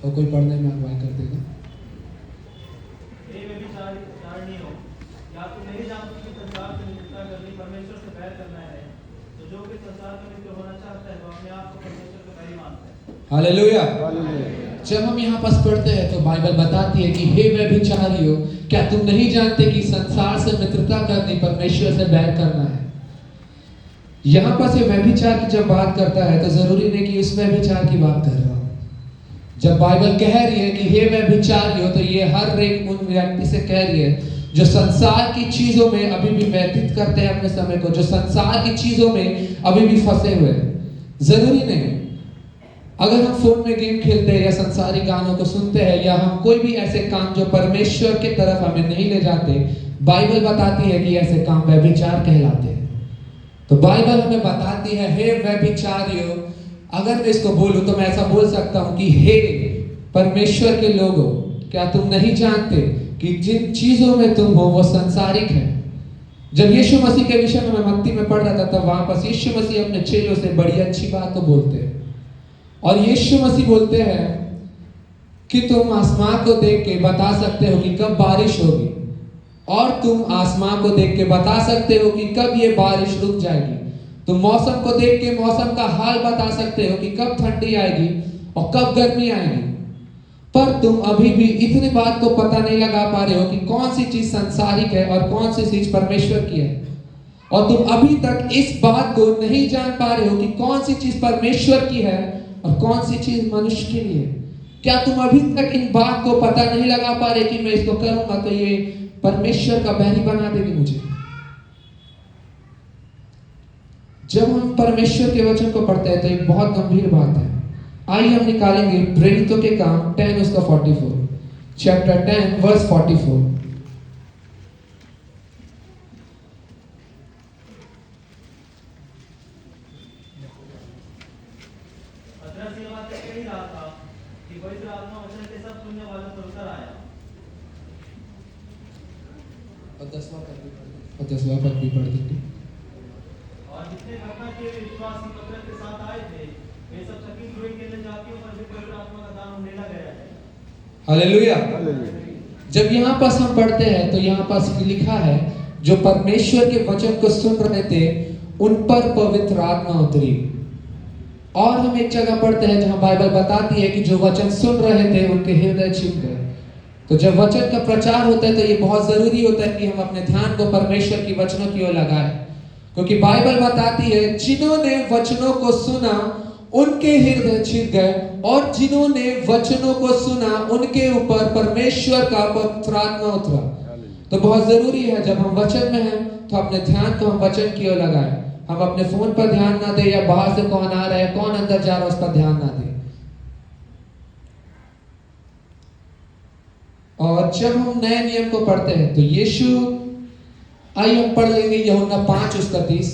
और कोई पढ़ने में अगुवाई कर देगा। क्या तुम नहीं जानते कि संसार से मित्रता करनी परमेश्वर से बैर करना है? तो जो कोई संसार का मित्र होना चाहता है वो अपने आप को परमेश्वर का बैरी मानता है। हालेलुया। जब हम यहाँ पास पढ़ते हैं तो बाइबल बताती है कि हे व्यभिचारियों, क्या तुम नहीं जानते कि संसार से मित्रता करनी परमेश्वर से बैर करना है। यहाँ पास ये व्यभिचार की जब बात करता है तो जरूरी नहीं कि उस व्यभिचार की बात कर रहा हूँ। जब बाइबल कह रही है कि हे व्यभिचारियों, तो ये हर एक उन व्यक्ति से कह रही है जो संसार की चीजों में अभी भी व्यतीत करते हैं अपने समय को, जो संसार की चीजों में अभी भी फंसे हुए हैं। जरूरी नहीं अगर हम फोन में गेम खेलते हैं या संसारी गानों को सुनते हैं या हम कोई भी ऐसे काम जो परमेश्वर की तरफ हमें नहीं ले जाते, बाइबल बताती है कि ऐसे काम व्यभिचार कहलाते हैं। तो बाइबल हमें बताती है हे व्यभिचारियों, अगर मैं इसको बोलूं तो मैं ऐसा बोल सकता हूं कि हे परमेश्वर के लोगों, क्या तुम नहीं जानते कि जिन चीजों में तुम हो वो सांसारिक है। जब यीशु मसीह के विषय में मैं मत्ती में पढ़ रहा था तब वहां पर यीशु मसीह अपने चेलों से बड़ी अच्छी बात को बोलते हैं और यीशु मसीह बोलते हैं कि तुम आसमान को देख के बता सकते हो कि कब बारिश होगी और तुम आसमान को देख के बता सकते हो कि कब ये बारिश रुक जाएगी। तुम मौसम को देख के मौसम का हाल बता सकते हो कि कब ठंडी आएगी और कब गर्मी आएगी, पर तुम अभी भी इतनी बात को पता नहीं लगा पा रहे हो कि कौन सी चीज सांसारिक है और कौन सी चीज परमेश्वर की है। और तुम अभी तक इस बात को नहीं जान पा रहे हो कि कौन सी चीज परमेश्वर की है और कौन सी चीज मनुष्य के लिए। क्या तुम अभी तक इन बात को पता नहीं लगा पा रहे कि मैं इसको करूंगा तो ये परमेश्वर का बैरी बना देगी मुझे। जब हम परमेश्वर के वचन को पढ़ते हैं तो एक बहुत गंभीर बात है। आइए हम निकालेंगे प्रेरितों के काम 10 उसका 44, चैप्टर 10 वर्स 44। और 10वां पद भी पढ़ देंगे। और जितने घटना के विश्वासी पत्र के साथ आए थे वे सब चकित हुए कि जातियों पर भी पवित्र आत्मा का दान उन्हें लग गया है। हालेलुया। जब यहाँ पास हम पढ़ते हैं तो यहाँ पास लिखा है जो परमेश्वर के वचन को सुन रहे थे उन पर पवित्र आत्मा उतरी। और हम एक जगह पढ़ते हैं जहाँ बाइबल बताती है कि जो वचन सुन रहे थे उनके हृदय छिप गए। तो जब वचन का प्रचार होता है तो ये बहुत जरूरी होता है कि हम अपने ध्यान को परमेश्वर की वचनों की ओर लगाएं, क्योंकि बाइबल बताती है जिन्होंने वचनों को सुना उनके हृदय छिप गए और जिन्होंने वचनों को सुना उनके ऊपर परमेश्वर का पवित्र आत्मा उतरा। तो बहुत जरूरी है जब हम वचन में हैं तो अपने ध्यान को हम वचन की ओर लगाएं। हम अपने फोन पर ध्यान ना दें या बाहर से कौन आ रहा है कौन अंदर जा रहा है उस पर ध्यान ना दें। और जब हम नए नियम को पढ़ते हैं तो यीशु, आइए हम पढ़ लेंगे यूहन्ना 5 उसका 30।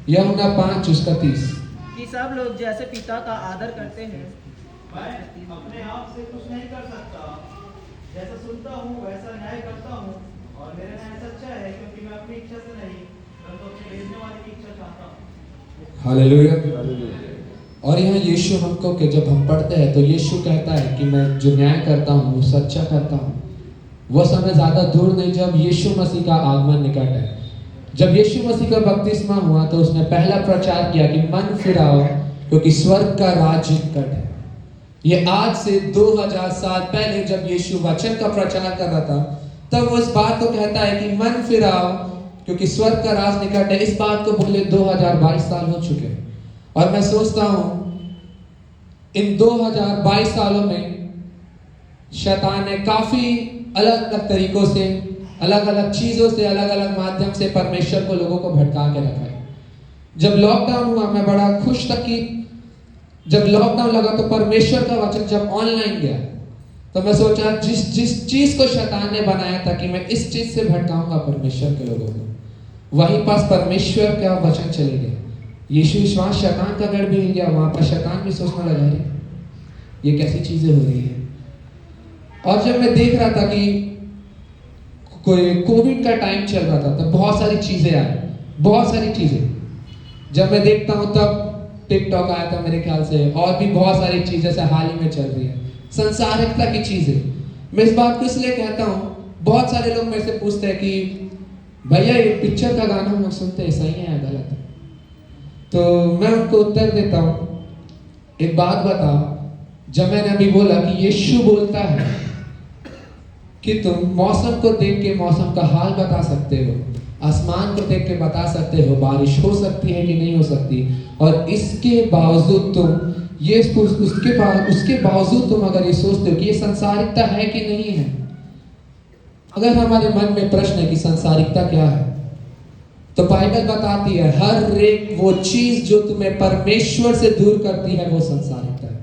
यूहन्ना 5 उसका 30 कि सब लोग जैसे पिता का आदर करते हैं मैं अपने आप से कुछ नहीं कर सकता, जैसा सुनता हूँ वैसा न्याय करता हूँ और मेरा न्याय सच्चा है क्योंकि मैं अपनी इच्छा से नहीं परंतु अपने भेजने वाले की इच्छा चाहता हूँ। हालेलुया। और यहाँ यीशु हमको के जब हम पढ़ते हैं तो यीशु कहता है कि मैं जो न्याय करता हूँ वो सच्चा करता हूँ। वो समय ज्यादा दूर नहीं जब यीशु मसीह का आगमन निकट है। जब यीशु मसीह का बपतिस्मा हुआ तो उसने पहला प्रचार किया कि मन फिराओ क्योंकि स्वर्ग का राज्य निकट है। ये आज से 2000 साल पहले जब यीशु वचन का प्रचार कर रहा था तब वो इस बात को कहता है कि मन फिराओ क्योंकि स्वर्ग का राज निकट है। इस बात को बोले 2022 साल हो चुके और मैं सोचता हूं इन 2022 सालों में शैतान ने काफी अलग अलग तरीकों से, अलग अलग चीजों से, अलग अलग माध्यम से परमेश्वर को लोगों को भटका के रखा है। जब लॉकडाउन हुआ मैं बड़ा खुश था कि जब लॉकडाउन लगा तो परमेश्वर का वचन जब ऑनलाइन गया तो मैं सोचा जिस चीज को शैतान ने बनाया था कि मैं इस चीज से भटकाऊंगा परमेश्वर के लोगों को, वहीं पास परमेश्वर का वचन चले गए। यीशु विश्वास शैतान का गढ़ भी हिल गया, वहां पर शैतान भी सोचने लगा ये कैसी चीजें हो रही है। और जब मैं देख रहा था कि कोई कोविड का टाइम चल रहा था, तब बहुत सारी चीजें आई, बहुत सारी चीजें। जब मैं देखता हूँ तब टिकटॉक आया था मेरे ख्याल से, और भी बहुत सारी चीजें से हाल ही में चल रही है, संसारिकता की चीजें। मैं इस बात को इसलिए कहता हूँ, बहुत सारे लोग मेरे से पूछते हैं कि भैया ये पिक्चर का गाना हम लोग सुनते हैं, सही है या गलत है? तो मैं उनको उत्तर देता हूँ, एक बात बता, जब मैंने अभी बोला कि यीशु बोलता है कि तुम मौसम को देख के मौसम का हाल बता सकते हो, आसमान को देख के बता सकते हो बारिश हो सकती है कि नहीं हो सकती, और इसके बावजूद तुम ये उसके बावजूद तुम अगर ये सोचते हो कि ये संसारिकता है कि नहीं है। अगर हमारे मन में प्रश्न है कि संसारिकता क्या है, तो बाइबल बताती है हर एक वो चीज जो तुम्हें परमेश्वर से दूर करती है वो संसारिकता है।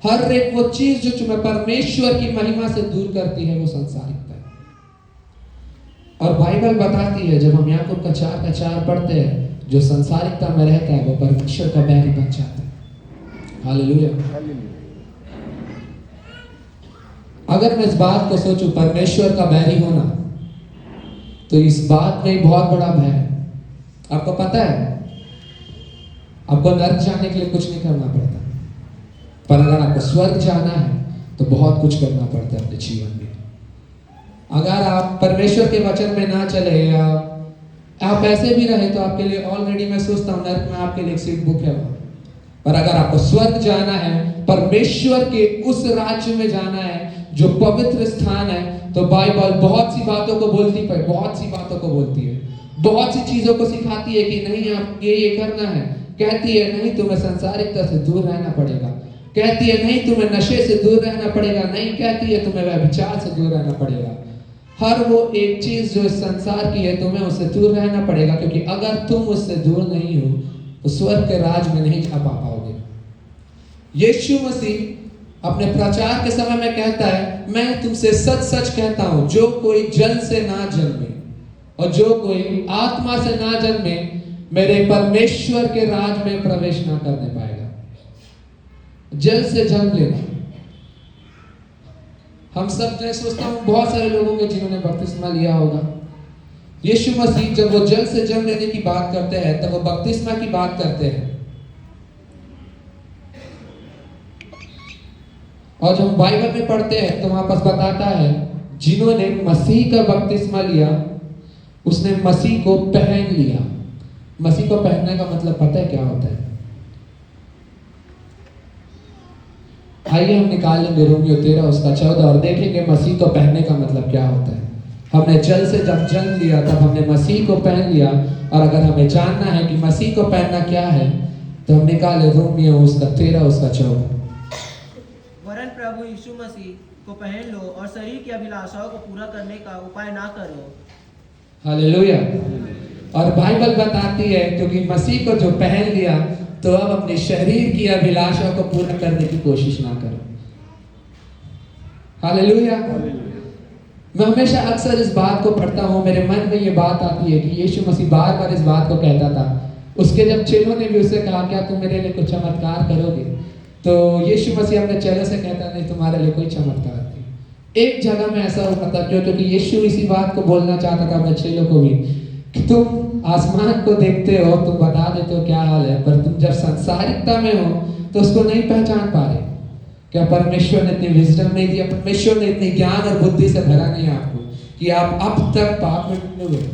हर एक वो चीज जो तुम्हें परमेश्वर की महिमा से दूर करती है वो संसारिकता है। और बाइबल बताती है, जब हम याकूब का 4:4 पढ़ते हैं, जो संसारिकता में रहता है वो परमेश्वर का बैरी बन जाता है। हालेलुया। अगर मैं इस बात को सोचूं परमेश्वर का बैरी होना, तो इस बात में बहुत बड़ा भय है। आपको पता है, आपको नर्क जाने के लिए कुछ नहीं करना पड़ता, पर अगर आपको स्वर्ग जाना है तो बहुत कुछ करना पड़ता है अपने जीवन में। अगर आप परमेश्वर के वचन में ना चले या आप ऐसे भी रहे, तो आपके लिए ऑलरेडी मैं सोचता हूँ नर्क में आपके लिए एक सीट बुक है वहां। पर अगर आपको स्वर्ग जाना है, परमेश्वर के उस राज्य में जाना है जो पवित्र स्थान है, तो बाइबल बहुत सी बातों को बोलती है, बहुत सी बातों को बोलती है, बहुत सी चीजों को सिखाती है कि नहीं आप ये करना है। कहती है नहीं तुम्हें संसारिकता से दूर रहना पड़ेगा, कहती है नहीं तुम्हें नशे से दूर रहना पड़ेगा, नहीं कहती है तुम्हें व्यभिचार से दूर रहना पड़ेगा। हर वो एक चीज जो इस संसार की है तुम्हें उससे दूर रहना पड़ेगा, क्योंकि अगर तुम उससे दूर नहीं हो तो स्वर्ग के राज में नहीं जा पाओगे। यीशु मसीह अपने प्रचार के समय में कहता है, मैं तुमसे सच सच कहता हूं, जो कोई जल से ना जन्मे और जो कोई आत्मा से ना जन्मे मेरे परमेश्वर के राज में प्रवेश ना करने पाएगा। जल से जन्म लेना, हम सब मैं सोचता हूं बहुत सारे लोगों के जिन्होंने बपतिस्मा लिया होगा। यीशु मसीह जब वो जल से जन्म लेने की बात करते हैं तब वो बपतिस्मा की बात करते हैं। और जब बाइबल में पढ़ते हैं तो वहां पर बताता है, जिन्होंने मसीह का बपतिस्मा लिया उसने मसीह को पहन लिया। मसीह को पहनने का मतलब पता है क्या होता है? आइए हम निकाल लेंगे रोमियो 13:14 और देखेंगे मसीह को पहनने का मतलब क्या होता है। हमने जल से जब जन्म लिया तब हमने मसीह को पहन लिया, और अगर हमें जानना है कि मसीह को पहनना क्या है तो हम निकाले रोमियो 13:14। वरन प्रभु यीशु मसीह को पहन लो और शरीर की अभिलाषाओं को पूरा करने का उपाय ना करो। हालेलुया। और बाइबल बताती है क्योंकि मसीह को जो पहन लिया तो अब अपने शरीर की अभिलाषा को पूरा करने की कोशिश ना करो। हालेलुया। मैं हमेशा अक्सर इस बात को पढ़ता हूँ, मेरे मन में ये बात आती है कि यीशु मसीह बार बार इस बात को कहता था। उसके जब चेलों ने भी उससे कहा क्या तुम मेरे लिए कुछ चमत्कार करोगे, तो यीशु मसीह अपने चेलों से कहता नहीं तुम्हारे लिए कोई चमत्कार नहीं। एक जगह में ऐसा हुआ था क्योंकि यीशु इसी बात को बोलना चाहता था अपने चेलों को भी कि तुम आसमान को देखते हो, तुम बता देते हो क्या हाल है, पर तुम जब संसारिकता में हो तो उसको नहीं पहचान पा रहे। क्या परमेश्वर ने इतनी विजडम नहीं दिया, परमेश्वर ने इतनी ज्ञान और बुद्धि से भरा नहीं आपको कि आप अब तक पाप में डूबे हुए।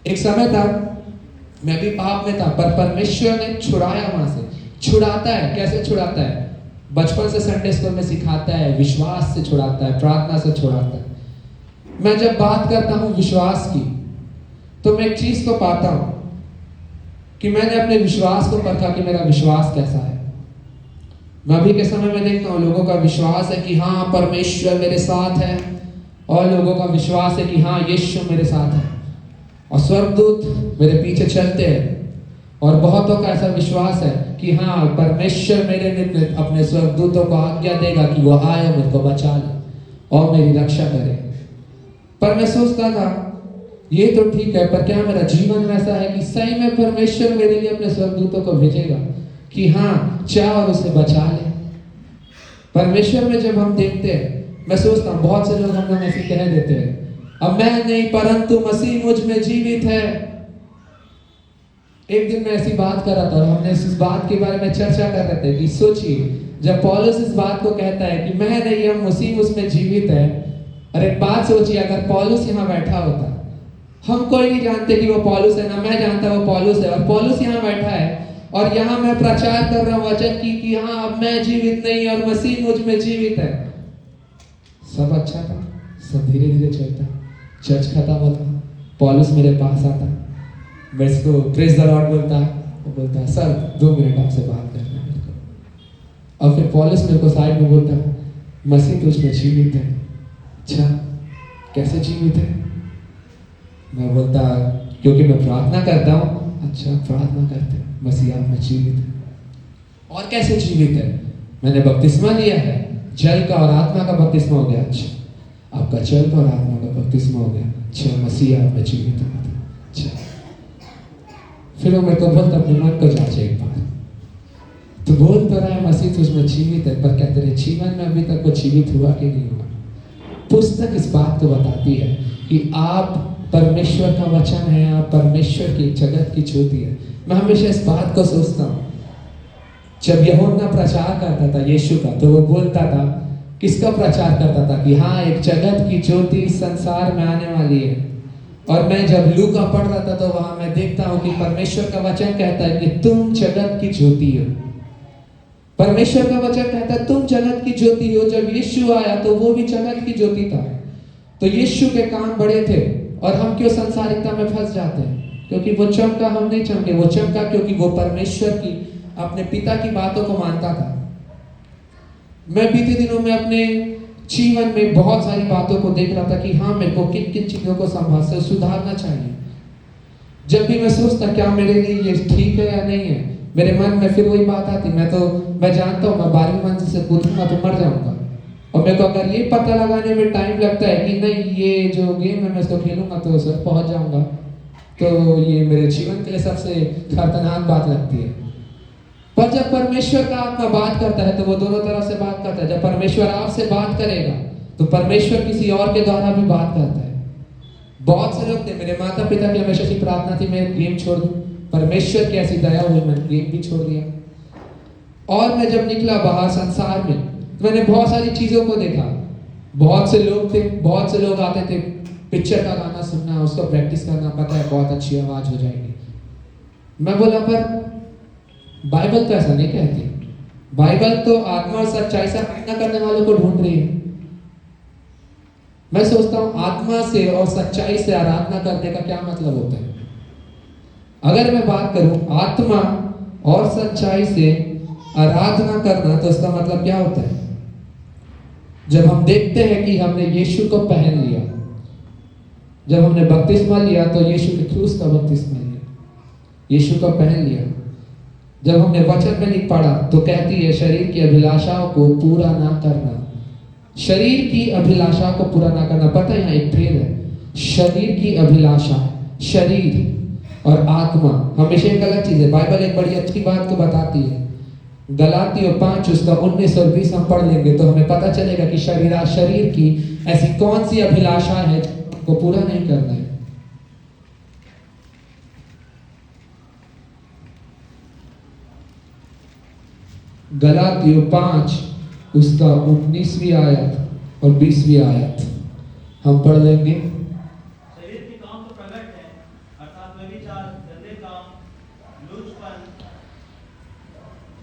एक समय था मैं भी पाप में था, पर परमेश्वर ने छुड़ाया वहां से। छुड़ाता है, कैसे छुड़ाता है? बचपन से संडे स्कूल में सिखाता है, विश्वास से छुड़ाता है, प्रार्थना से छुड़ाता है। मैं जब बात करता हूं विश्वास की तो मैं एक चीज को पाता हूं कि मैंने अपने विश्वास को परखा कि मेरा विश्वास कैसा है। मैं अभी के समय में देखता हूँ लोगों का विश्वास है कि हाँ परमेश्वर मेरे साथ है, और लोगों का विश्वास है कि हाँ यीशु मेरे साथ है और स्वर्गदूत मेरे पीछे चलते हैं, और बहुतों का ऐसा विश्वास है कि हाँ परमेश्वर मेरे लिए अपने स्वर्गदूतों को आज्ञा देगा कि वो आए और मुझको बचा ले और मेरी रक्षा करे। पर मैं सोचता था ये तो ठीक है, पर क्या मेरा जीवन वैसा है कि सही में परमेश्वर मेरे लिए अपने स्वर्गदूतों को भेजेगा कि हाँ चाह और उसे बचा ले? परमेश्वर में जब हम देखते हैं, मैं सोचता हूँ बहुत से लोग हम लोग ऐसे कह देते हैं अब मैं नहीं परंतु मसीह मुझ में जीवित है। एक दिन मैं ऐसी बात कर रहा था और हमने इस बात के बारे में चर्चा कर रहे थे कि सोचिए जब पौलुस इस बात को कहता है कि मैं नहीं हम मसीह उसमें जीवित है। और एक बात सोचिए अगर पौलुस यहाँ बैठा होता, हम कोई नहीं जानते कि वो पौलुस है, ना मैं जानता वो पौलुस है, और पौलुस यहाँ बैठा है और यहाँ मैं प्रचार कर रहा हूँ वचन की कि हाँ अब मैं जीवित नहीं और मसीह मुझ में जीवित है। सब अच्छा था, सब धीरे धीरे चलता, चर्च खत्म होता, पौलुस मेरे पास आता, मैं इसको प्रेज द लॉर्ड बोलता, वो बोलता सर 2 मिनट आपसे बात करना है मेरे को। और फिर पौलुस मेरे को साइड में बोलता मसीह तुझ में जीवित है। अच्छा कैसे जीवित है? मैं बोलता क्योंकि मैं प्रार्थना करता हूँ। अच्छा प्रार्थना करते मसीह आप में जीवित है। और कैसे जीवित है? मैंने बपतिस्मा लिया है, जल का और आत्मा का बपतिस्मा हो गया। अच्छा आपका जल का और आत्मा का बपतिस्मा हो गया। अच्छा मसीह आप में जीवित है। अच्छा फिर वो मेरे को बोलता अपने मन को जांचे एक बार, तो बोल तो रहा है मसीह तुझ में जीवित है, पर क्या तेरे जीवन में अभी तक वो जीवित हुआ कि नहीं हुआ? पुस्तक इस बात को बताती है कि आप परमेश्वर का वचन है, आप परमेश्वर की जगत की ज्योति है। मैं हमेशा इस बात को सोचता हूँ, जब यूहन्ना प्रचार करता था यीशु का, तो वो बोलता था किसका प्रचार करता था कि हाँ एक जगत की ज्योति इस संसार में आने वाली है। और मैं जब लूका पढ़ रहा था तो वहां मैं देखता हूँ कि परमेश्वर का वचन कहता है कि तुम जगत की ज्योति हो। परमेश्वर का वचन कहता है तुम जगत की ज्योति हो। जब यीशु आया तो वो भी जगत की ज्योति था। तो यीशु के काम बड़े थे और हम क्यों संसारिकता में फंस जाते हैं? क्योंकि वो चमका, हम नहीं चमके। वो चमका क्योंकि वो परमेश्वर की अपने पिता की बातों को मानता था। मैं बीते दिनों में अपने जीवन में बहुत सारी बातों को देख रहा था कि हाँ मेरे को किन किन चीजों को संभाल से सुधारना चाहिए। जब भी मैं सोचता क्या मेरे लिए ये ठीक है या नहीं है, मेरे मन में फिर वही बात आती, मैं जानता हूँ मैं 12वीं मंजिल से कूदूंगा तो मर जाऊंगा। और मेरे को अगर ये पता लगाने में टाइम लगता है कि नहीं ये जो गेम है मैं इसको खेलूंगा तो सर पहुंच जाऊंगा, तो ये मेरे जीवन के लिए सबसे खतरनाक बात लगती है। पर जब परमेश्वर का आत्मा बात करता है तो वो दोनों तरह से बात करता है। जब परमेश्वर आपसे बात करेगा तो परमेश्वर किसी और के द्वारा भी बात करता है। बहुत से लोग थे, मेरे माता पिता की हमेशा से प्रार्थना थी मैं गेम छोड़ दूं, परमेश्वर की ऐसी दया हुई मैंने गेम भी छोड़ दिया। और मैं जब निकला बाहर संसार में तो मैंने बहुत सारी चीजों को देखा। बहुत से लोग थे, बहुत से लोग आते थे पिक्चर का गाना सुनना, उसको प्रैक्टिस करना, पता है बहुत अच्छी आवाज हो जाएगी। मैं बोला पर बाइबल तो ऐसा नहीं कहती। बाइबल तो आत्मा और सच्चाई से आराधना करने वालों को ढूंढ रही है। मैं सोचता हूं आत्मा से और सच्चाई से आराधना करने का क्या मतलब होता है? अगर मैं बात करूं आत्मा और सच्चाई से आराधना करना तो इसका मतलब क्या होता है? जब हम देखते हैं कि हमने यीशु को पहन लिया, जब हमने बपतिस्मा लिया तो यीशु के क्रूस का बपतिस्मा लिया, यीशु को पहन लिया। जब हमने वचन में नहीं पढ़ा तो कहती है शरीर की अभिलाषाओं को पूरा ना करना। शरीर की अभिलाषा को पूरा ना करना, पता है यहाँ एक भेद है। शरीर की अभिलाषा, शरीर और आत्मा हमेशा एक अलग चीज है। बाइबल एक बड़ी अच्छी बात को बताती है। गलातियों 5 उसका 19 और 20 हम पढ़ लेंगे तो हमें पता चलेगा कि शरीर की ऐसी कौन सी अभिलाषा है को पूरा नहीं करना है। गलातियों 5 उसका 19वीं आयत और 20वीं आयत हम पढ़ लेंगे। शरीर के काम तो प्रकट है, अर्थात व्यभिचार, गंदे काम, लुचपन,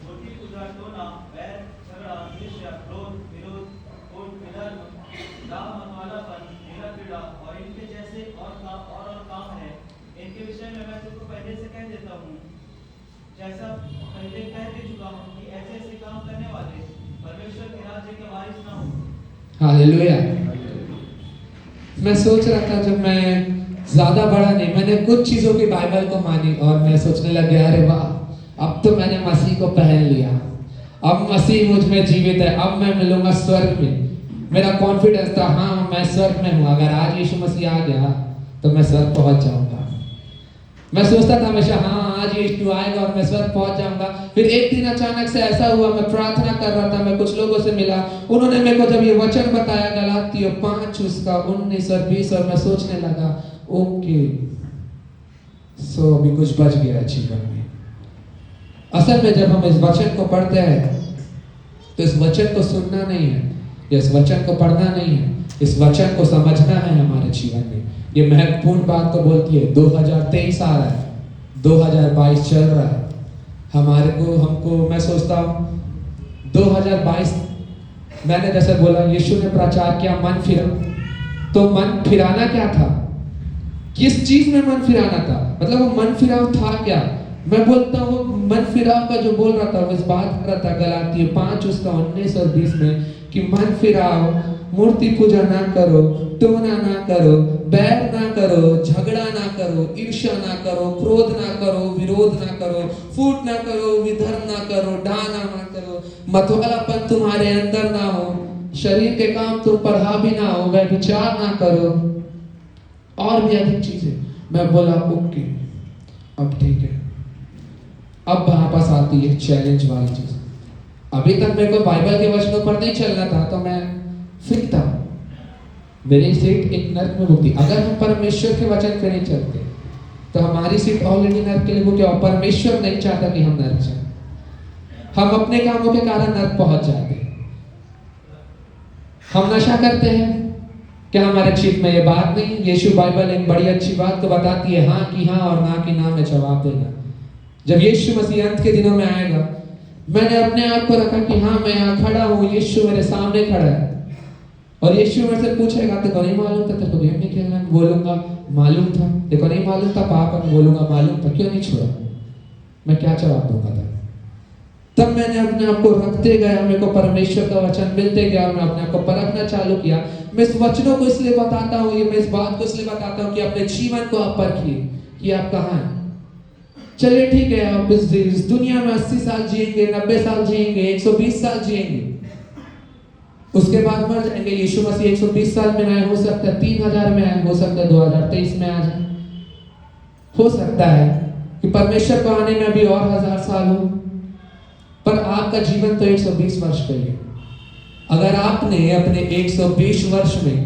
मूर्ति पूजा, टोना, बैर, झगड़ा, ईर्ष्या, क्रोध, विरोध, कोट, विधर्म, दाम, मनवालापन, मेरा पीड़ा और इनके जैसे और काम है। इनके विषय में मैं तुमको पहले से कह देता हूँ, जैसा पहले कह दे चुका हूँ कि ऐसे ऐसे काम करने वाले परमेश्वर के राज्य के वारिस ना हो। हालेलुया। मैं सोच रहा था जब मैं ज्यादा बड़ा नहीं, मैंने कुछ चीजों की बाइबल को मानी और मैं सोचने लग गया अरे वाह अब तो मैंने मसीह को पहन लिया, अब मसीह मुझ में जीवित है, अब मैं मिलूंगा स्वर्ग में। मेरा कॉन्फिडेंस था हाँ मैं स्वर्ग में हूँ, अगर आज यीशु मसीह आ गया तो मैं स्वर्ग पहुंच जाऊंगा। मैं सोचता था हमेशा हाँ आज यीशु आएगा और मैं स्वर्ग पहुंच जाऊंगा। फिर एक दिन अचानक से ऐसा हुआ, मैं प्रार्थना कर रहा था, मैं कुछ लोगों से मिला, उन्होंने मेरे को जब ये वचन बताया गलातियों 5 उसका 19 और 20, और मैं सोचने लगा ओके सो अभी कुछ बच गया जीवन में। असल में जब हम इस वचन को पढ़ते हैं तो इस वचन को सुनना नहीं है, या इस वचन को पढ़ना नहीं है, इस वचन को समझना है हमारे जीवन में। ये महत्वपूर्ण बात तो बोलती है 2023 आ रहा है, 2022 चल रहा है, हमको मैं सोचता हूँ 2022 मैंने जैसे बोला यीशु ने प्रचार किया मन फिरा, तो मन फिराना क्या था, किस चीज में मन फिराना था, मतलब वो मन फिराव था क्या। मैं बोलता हूँ मन फिराव का जो बोल रहा था वो इस बात कर रहा था गलातियों 5 उसका 19 और 20 में कि मन फिराव, मूर्ति पूजा ना करो, टोना ना करो, बैर ना करो, झगड़ा ना करो, ईर्ष्या ना करो, क्रोध ना करो, विरोध ना करो, फूट ना करो, विधर्म ना करो, डाना ना करो, मतवालापन तुम्हारे अंदर ना हो, शरीर के काम तुम पर हावी ना हो, व्यभिचार ना करो, और भी अधिक चीजें। मैं बोला ओके अब ठीक है। अब वापस आती है चैलेंज वाली चीज। अभी तक मेरे को बाइबल के वचनों पर नहीं चलना था, तो मैं फ्री था, मेरी सीट एक नर्क में बुकती। अगर हम परमेश्वर के वचन पे नहीं चलते तो हमारी सीट ऑलरेडी नर्क के लिए बुक है, और परमेश्वर नहीं चाहता कि हम नर्क जाए। हम अपने कामों के कारण नर्क पहुंच जाते हैं। हम नशा करते हैं, क्या हमारे चित्त में ये बात नहीं? यीशु बाइबल एक बड़ी अच्छी बात तो बताती है, हाँ की हाँ और ना की ना में जवाब देगा। जब यीशु मसीह अंत के दिनों में आएगा, मैंने अपने आप को रखा कि हाँ मैं यहाँ खड़ा हूँ, यीशु मेरे सामने खड़ा है, और यीशु मेरे से पूछेगा तेको नहीं मालूम था तेरे को गेम नहीं खेलना? बोलूंगा मालूम था। तेको नहीं मालूम था पापा? बोलूंगा मालूम था। क्यों नहीं छोड़ा? मैं क्या जवाब दूंगा था? तब मैंने अपने आप को रखते गया, मेरे को परमेश्वर का वचन मिलते गया, मैं अपने आप को परखना चालू किया। मैं इस वचनों को इसलिए बताता हूँ, ये मैं इस बात को इसलिए बताता हूँ कि अपने जीवन को आप परखिए कि आप कहाँ हैं। चलिए ठीक है, आप इस दुनिया में 80 साल जिएंगे, 90 साल जिएंगे, 120 साल जिएंगे, उसके बाद मर जाएंगे। यीशु मसीह 120 साल में आए, हो सकता है 3000 में आए, हो सकता है 2023 में आ जाए, हो सकता है कि परमेश्वर को आने में अभी और 1000 साल हो, पर आपका जीवन तो 120 वर्ष का ही है। अगर आपने अपने 120 वर्ष में,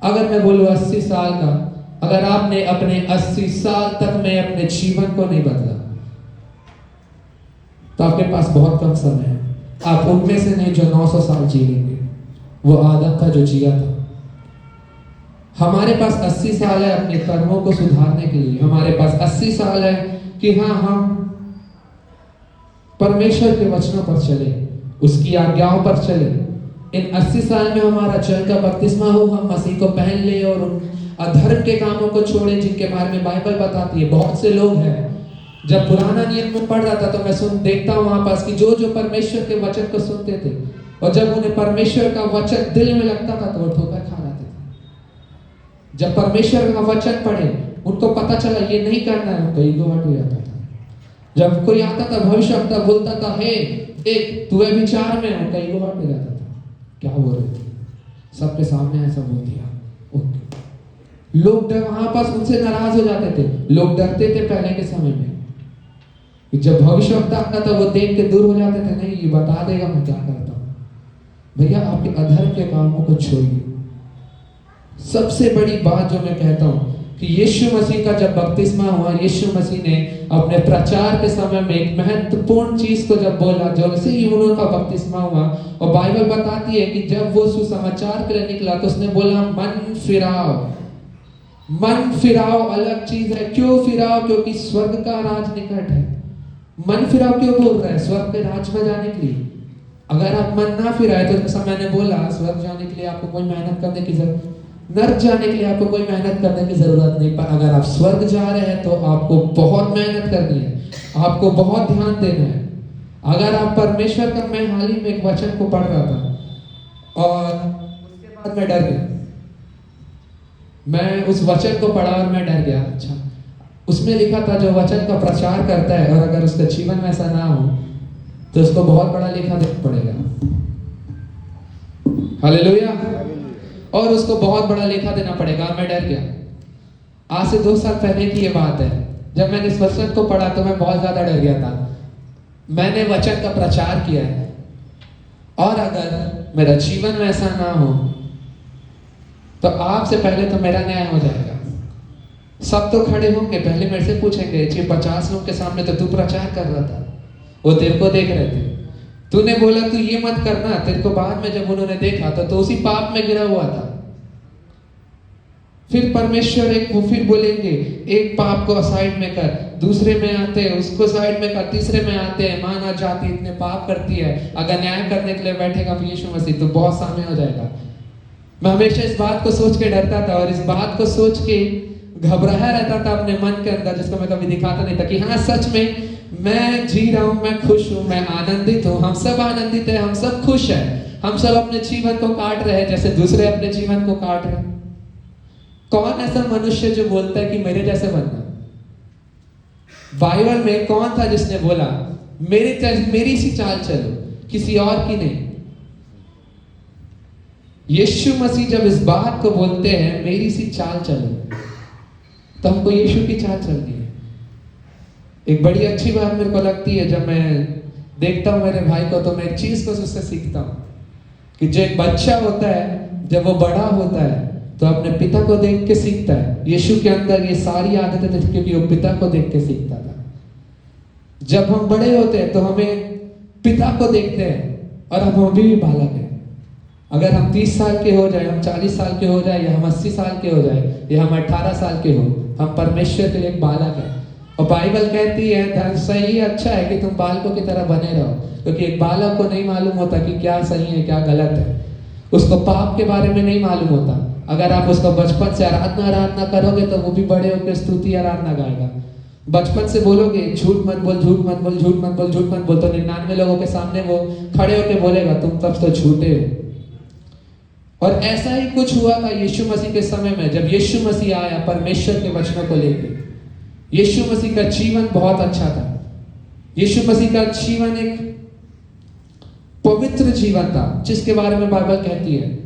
अगर मैं बोलूं 80 साल का, अगर आपने अपने 80 साल तक में अपने जीवन को नहीं बदला, तो आपके पास बहुत कम समय है। आप उनमें से नहीं जो 900 साल जिएंगे, वो आदम था जो जिया था। हमारे पास 80 साल है अपने कर्मों को सुधारने के लिए, हमारे पास 80 साल है कि हाँ हम परमेश्वर के वचनों पर चले, उसकी आज्ञाओं पर चले। इन 80 साल में हमारा जल का बपतिस्मा हो, हम मसीह को पहन ले और उन अधर्म के कामों को छोड़े जिनके बारे में बाइबल बताती है। बहुत से लोग हैं, जब पुराना नियम में पढ़ रहा था तो मैं देखता हूँ वहां पास कि जो परमेश्वर के वचन को सुनते थे, और जब उन्हें परमेश्वर का वचन दिल में लगता था तो वो ठोकर खा जाते थे। जब परमेश्वर का वचन पढ़े, उनको पता चला ये नहीं करना है, उनको ईगो हट हो जाता था। जब कोई आता था भविष्यवक्ता बोलता था हे देख तू विचार में, उनका ईगो हट हो जाता था। क्या बोल रहे थे? सबके सामने ऐसा बोल दिया। लोग वहां पास उनसे नाराज हो जाते थे, लोग डरते थे पहले के समय में। जब भविष्यवक्ता आता था वो देख के दूर हो जाते थे, नहीं ये बता देगा मैं क्या करता हूं। भैया आपके अधर्म के कामों को छोड़िए। सबसे बड़ी बात जो मैं कहता हूं कि यीशु मसीह का जब बपतिस्मा हुआ, यीशु मसीह ने अपने प्रचार के समय में एक महत्वपूर्ण चीज को जब बोला, जो से ही उनका बपतिस्मा हुआ, और बाइबल बताती है कि जब वो सुसमाचार के लिए निकला तो उसने बोला मन फिराओ। मन फिराओ अलग चीज है। क्यों फिराओ? क्योंकि स्वर्ग का राज निकट है। मन फिराओ क्यों बोल रहा है? स्वर्ग के राज में जाने के लिए। अगर आप मन ना फिराए तो जैसा मैंने बोला, स्वर्ग जाने के लिए आपको कोई मेहनत करने की जरूरत, नर्क जाने के लिए आपको कोई मेहनत करने की जरूरत नहीं। पर अगर आप स्वर्ग जा रहे हैं तो आपको बहुत मेहनत करनी है, आपको बहुत ध्यान देना है। अगर आप परमेश्वर का, मैं हाल ही में एक वचन को पढ़ रहा था और उसके बाद मैं डर गया। मैं उस वचन को पढ़ा और मैं डर गया। अच्छा, उसमें लिखा था जो वचन का प्रचार करता है और अगर उसका जीवन में ऐसा ना हो तो उसको बहुत बड़ा लेखा देना पड़ेगा। हालेलुया। और उसको बहुत बड़ा लेखा देना पड़ेगा। मैं डर गया। आज से 2 साल पहले की ये बात है। जब मैंने इस वचन को पढ़ा तो मैं बहुत ज़्यादा डर गया था। मैंने वचन का प्रचार किया है और अगर मेरा जीवन में ऐसा ना हो तो आपसे पहले तो मेरा न्याय हो जाएगा। सब तो खड़े होंगे, पहले मेरे से पूछेंगे जी 50 लोगों के सामने तो तू प्रचार कर रहा था, वो तेरे को देख रहे थे, तूने बोला तू ये मत करना, तेरे को बाद में जब उन्होंने देखा तो उसी पाप में गिरा हुआ था। फिर परमेश्वर वो फिर बोलेंगे एक पाप को साइड में कर, दूसरे में आते हैं उसको साइड में कर, तीसरे में आते हैं मानव जाति इतने पाप करती है, अगर न्याय करने के लिए बैठेगा यीशु मसीह तो बहुत सामने हो जाएगा। मैं हमेशा इस बात को सोच के डरता था और इस बात को सोच के घबराया रहता था अपने मन के अंदर, जिसको मैं कभी दिखाता नहीं था कि हाँ सच में मैं जी रहा हूं, मैं खुश हूं, मैं आनंदित हूं, हम सब आनंदित है, हम सब खुश है, हम सब अपने जीवन को काट रहे हैं जैसे दूसरे अपने जीवन को काट रहे हैं। कौन ऐसा मनुष्य जो बोलता है कि मेरे जैसे बनना? बाइबल में कौन था जिसने बोला मेरी सी चाल चलो, किसी और की नहीं? यीशु मसीह जब इस बात को बोलते हैं मेरी सी चाल चलो, तो हमको यीशु की चाल चलनी है। एक बड़ी अच्छी बात मेरे को लगती है जब मैं देखता हूं मेरे भाई को, तो मैं एक चीज को उससे सीखता हूं कि जो एक बच्चा होता है जब वो बड़ा होता है तो अपने पिता को देख के सीखता है। यीशु के अंदर ये सारी आदतें थी क्योंकि वो पिता को देख के सीखता था। जब हम बड़े होते हैं तो हमें पिता को देखते हैं और हम अभी भी बालक हैं। अगर हम 30 साल के हो जाए, हम 40 साल के हो जाए, या हम 80 साल के हो जाए, या हम 18 साल के हो, हम परमेश्वर के लिए एक बालक है। और बाइबल कहती है सही अच्छा है कि तुम बालकों की तरह बने रहो, क्योंकि एक बालक को नहीं मालूम होता कि क्या सही है क्या गलत है, उसको पाप के बारे में नहीं मालूम होता। अगर आप उसको बचपन से आराधना करोगे तो वो भी बड़े होकर स्तुति आराधना गाएगा। बचपन से बोलोगे झूठ मत बोल, झूठ मत बोल, झूठ मत बोल, झूठ मत बोल, तो 99 लोगों के सामने वो खड़े होकर बोलेगा तुम तब तो झूठे हो। और ऐसा ही कुछ हुआ था यीशु मसीह के समय में। जब यीशु मसीह आया परमेश्वर के वचनों को लेकर, यीशु मसीह का जीवन बहुत अच्छा था। यीशु मसीह का जीवन एक पवित्र जीवन था जिसके बारे में बाइबल कहती है।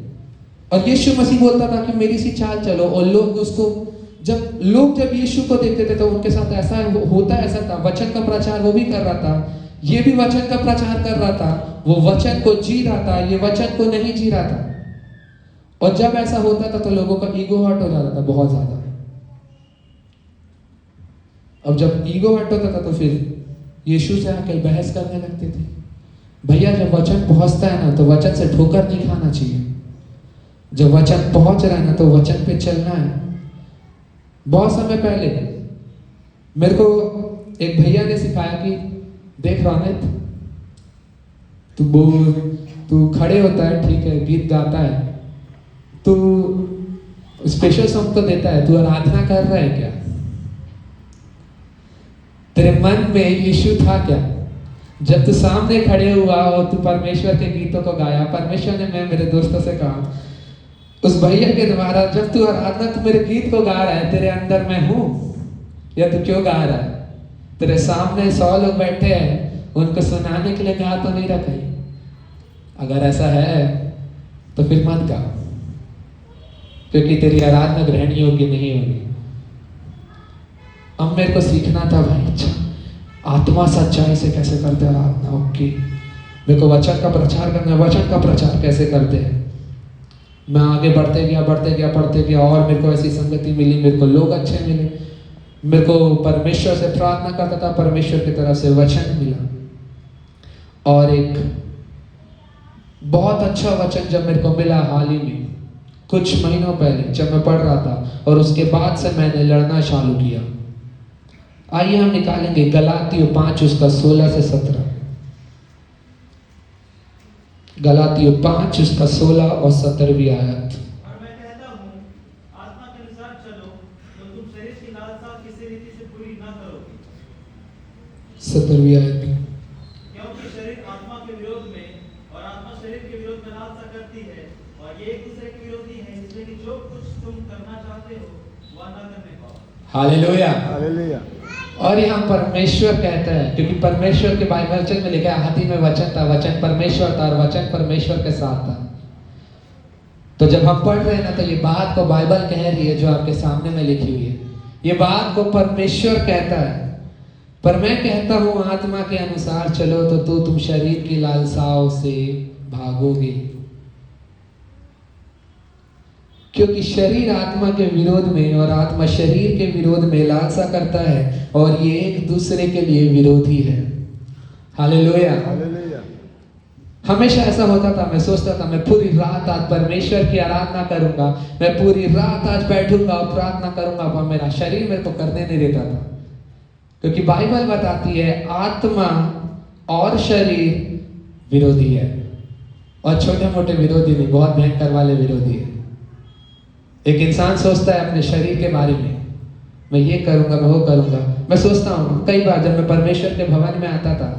और यीशु मसीह बोलता था कि मेरी सी चाल चलो, और लोग उसको जब यीशु को देखते थे तो उनके साथ ऐसा होता ऐसा था। वचन का प्रचार वो भी कर रहा था, ये भी वचन का प्रचार कर रहा था, वो वचन को जी रहा था, ये वचन को नहीं जी रहा था। और जब ऐसा होता था तो लोगों का ईगो हर्ट हो जाता था बहुत ज्यादा। अब जब ईगो हर्ट होता था तो फिर यीशु से आकर बहस करने लगते थे। भैया जब वचन पहुंचता है ना तो वचन से ठोकर नहीं खाना चाहिए, जब वचन पहुंच रहा है ना तो वचन पे चलना है। बहुत समय पहले मेरे को एक भैया ने सिखाया कि देख रोनित, तू खड़े होता है ठीक है, गीत गाता है, तू स्पेशल सॉन्ग तो देता है, तू आराधना कर रहा है क्या? तेरे मन में यीशु था क्या? जब तू सामने खड़े हुआ और तू परमेश्वर के गीतों को गाया, परमेश्वर ने, मैं मेरे दोस्तों से कहा उस भैया के द्वारा, जब तू आराधना तू मेरे गीत को गा रहा है, तेरे अंदर मैं हूं या तू क्यों गा रहा है? तेरे सामने 100 लोग बैठे हैं, उनको सुनाने के लिए गा तो नहीं रखा है। अगर ऐसा है तो फिर मत गा, क्योंकि तेरी आराधना ग्रहण योग्य नहीं होगी। अब मेरे को सीखना था भाई, अच्छा आत्मा सच्चाई से कैसे करते हैं आराधना, ओके मेरे को वचन का प्रचार करना है, वचन का प्रचार कैसे करते हैं। मैं आगे बढ़ते गया और मेरे को ऐसी संगति मिली, मेरे को लोग अच्छे मिले, मेरे को परमेश्वर से प्रार्थना करता था, परमेश्वर की तरफ से वचन मिला। और एक बहुत अच्छा वचन जब मेरे को मिला हाल ही में कुछ महीनों पहले जब मैं पढ़ रहा था, और उसके बाद से मैंने लड़ना चालू किया। आइए हम निकालेंगे गलातियों 5 उसका 16 से 17। गलातियों 5 उसका 16 और 17वीं आयत। और मैं कहता हूँ आत्मा के अनुसार चलो, तो तुम शरीर की लालसा किसी रीति से पूरी न करोगे। 17वीं आयत। क्योंकि शरीर आत्मा के विरोध में और आत्मा शरीर के विरोध में लालसा करती है, और ये एक दूसरे के विरोधी है, इसलिए कि जो कुछ तुम करना चाहते हो वह न करने पाओ। Hallelujah, hallelujah. और यहाँ परमेश्वर कहता है, क्योंकि परमेश्वर के बाइबल वचन में लिखा है हाथी में वचन था, वचन परमेश्वर था और वचन परमेश्वर के साथ था। तो जब हम पढ़ रहे हैं ना तो ये बात को बाइबल कह रही है जो आपके सामने में लिखी हुई है। ये बात को परमेश्वर कहता है। पर मैं कहता हूं आत्मा के अनुसार चलो तो तुम शरीर की लालसाओं से भागोगे, क्योंकि शरीर आत्मा के विरोध में और आत्मा शरीर के विरोध में लालसा करता है और ये एक दूसरे के लिए विरोधी है। हालेलुया। हमेशा ऐसा होता था, मैं सोचता था मैं पूरी रात आज परमेश्वर की आराधना करूंगा, मैं पूरी रात आज बैठूंगा और प्रार्थना करूंगा, पर मेरा शरीर मेरे को करने नहीं देता था। क्योंकि बाइबल बताती है आत्मा और शरीर विरोधी है, और छोटे मोटे विरोधी नहीं, बहुत भयंकर वाले विरोधी है। एक इंसान सोचता है अपने शरीर के बारे में, मैं ये करूंगा, मैं वो करूंगा। मैं सोचता हूँ कई बार जब मैं परमेश्वर के भवन में आता था,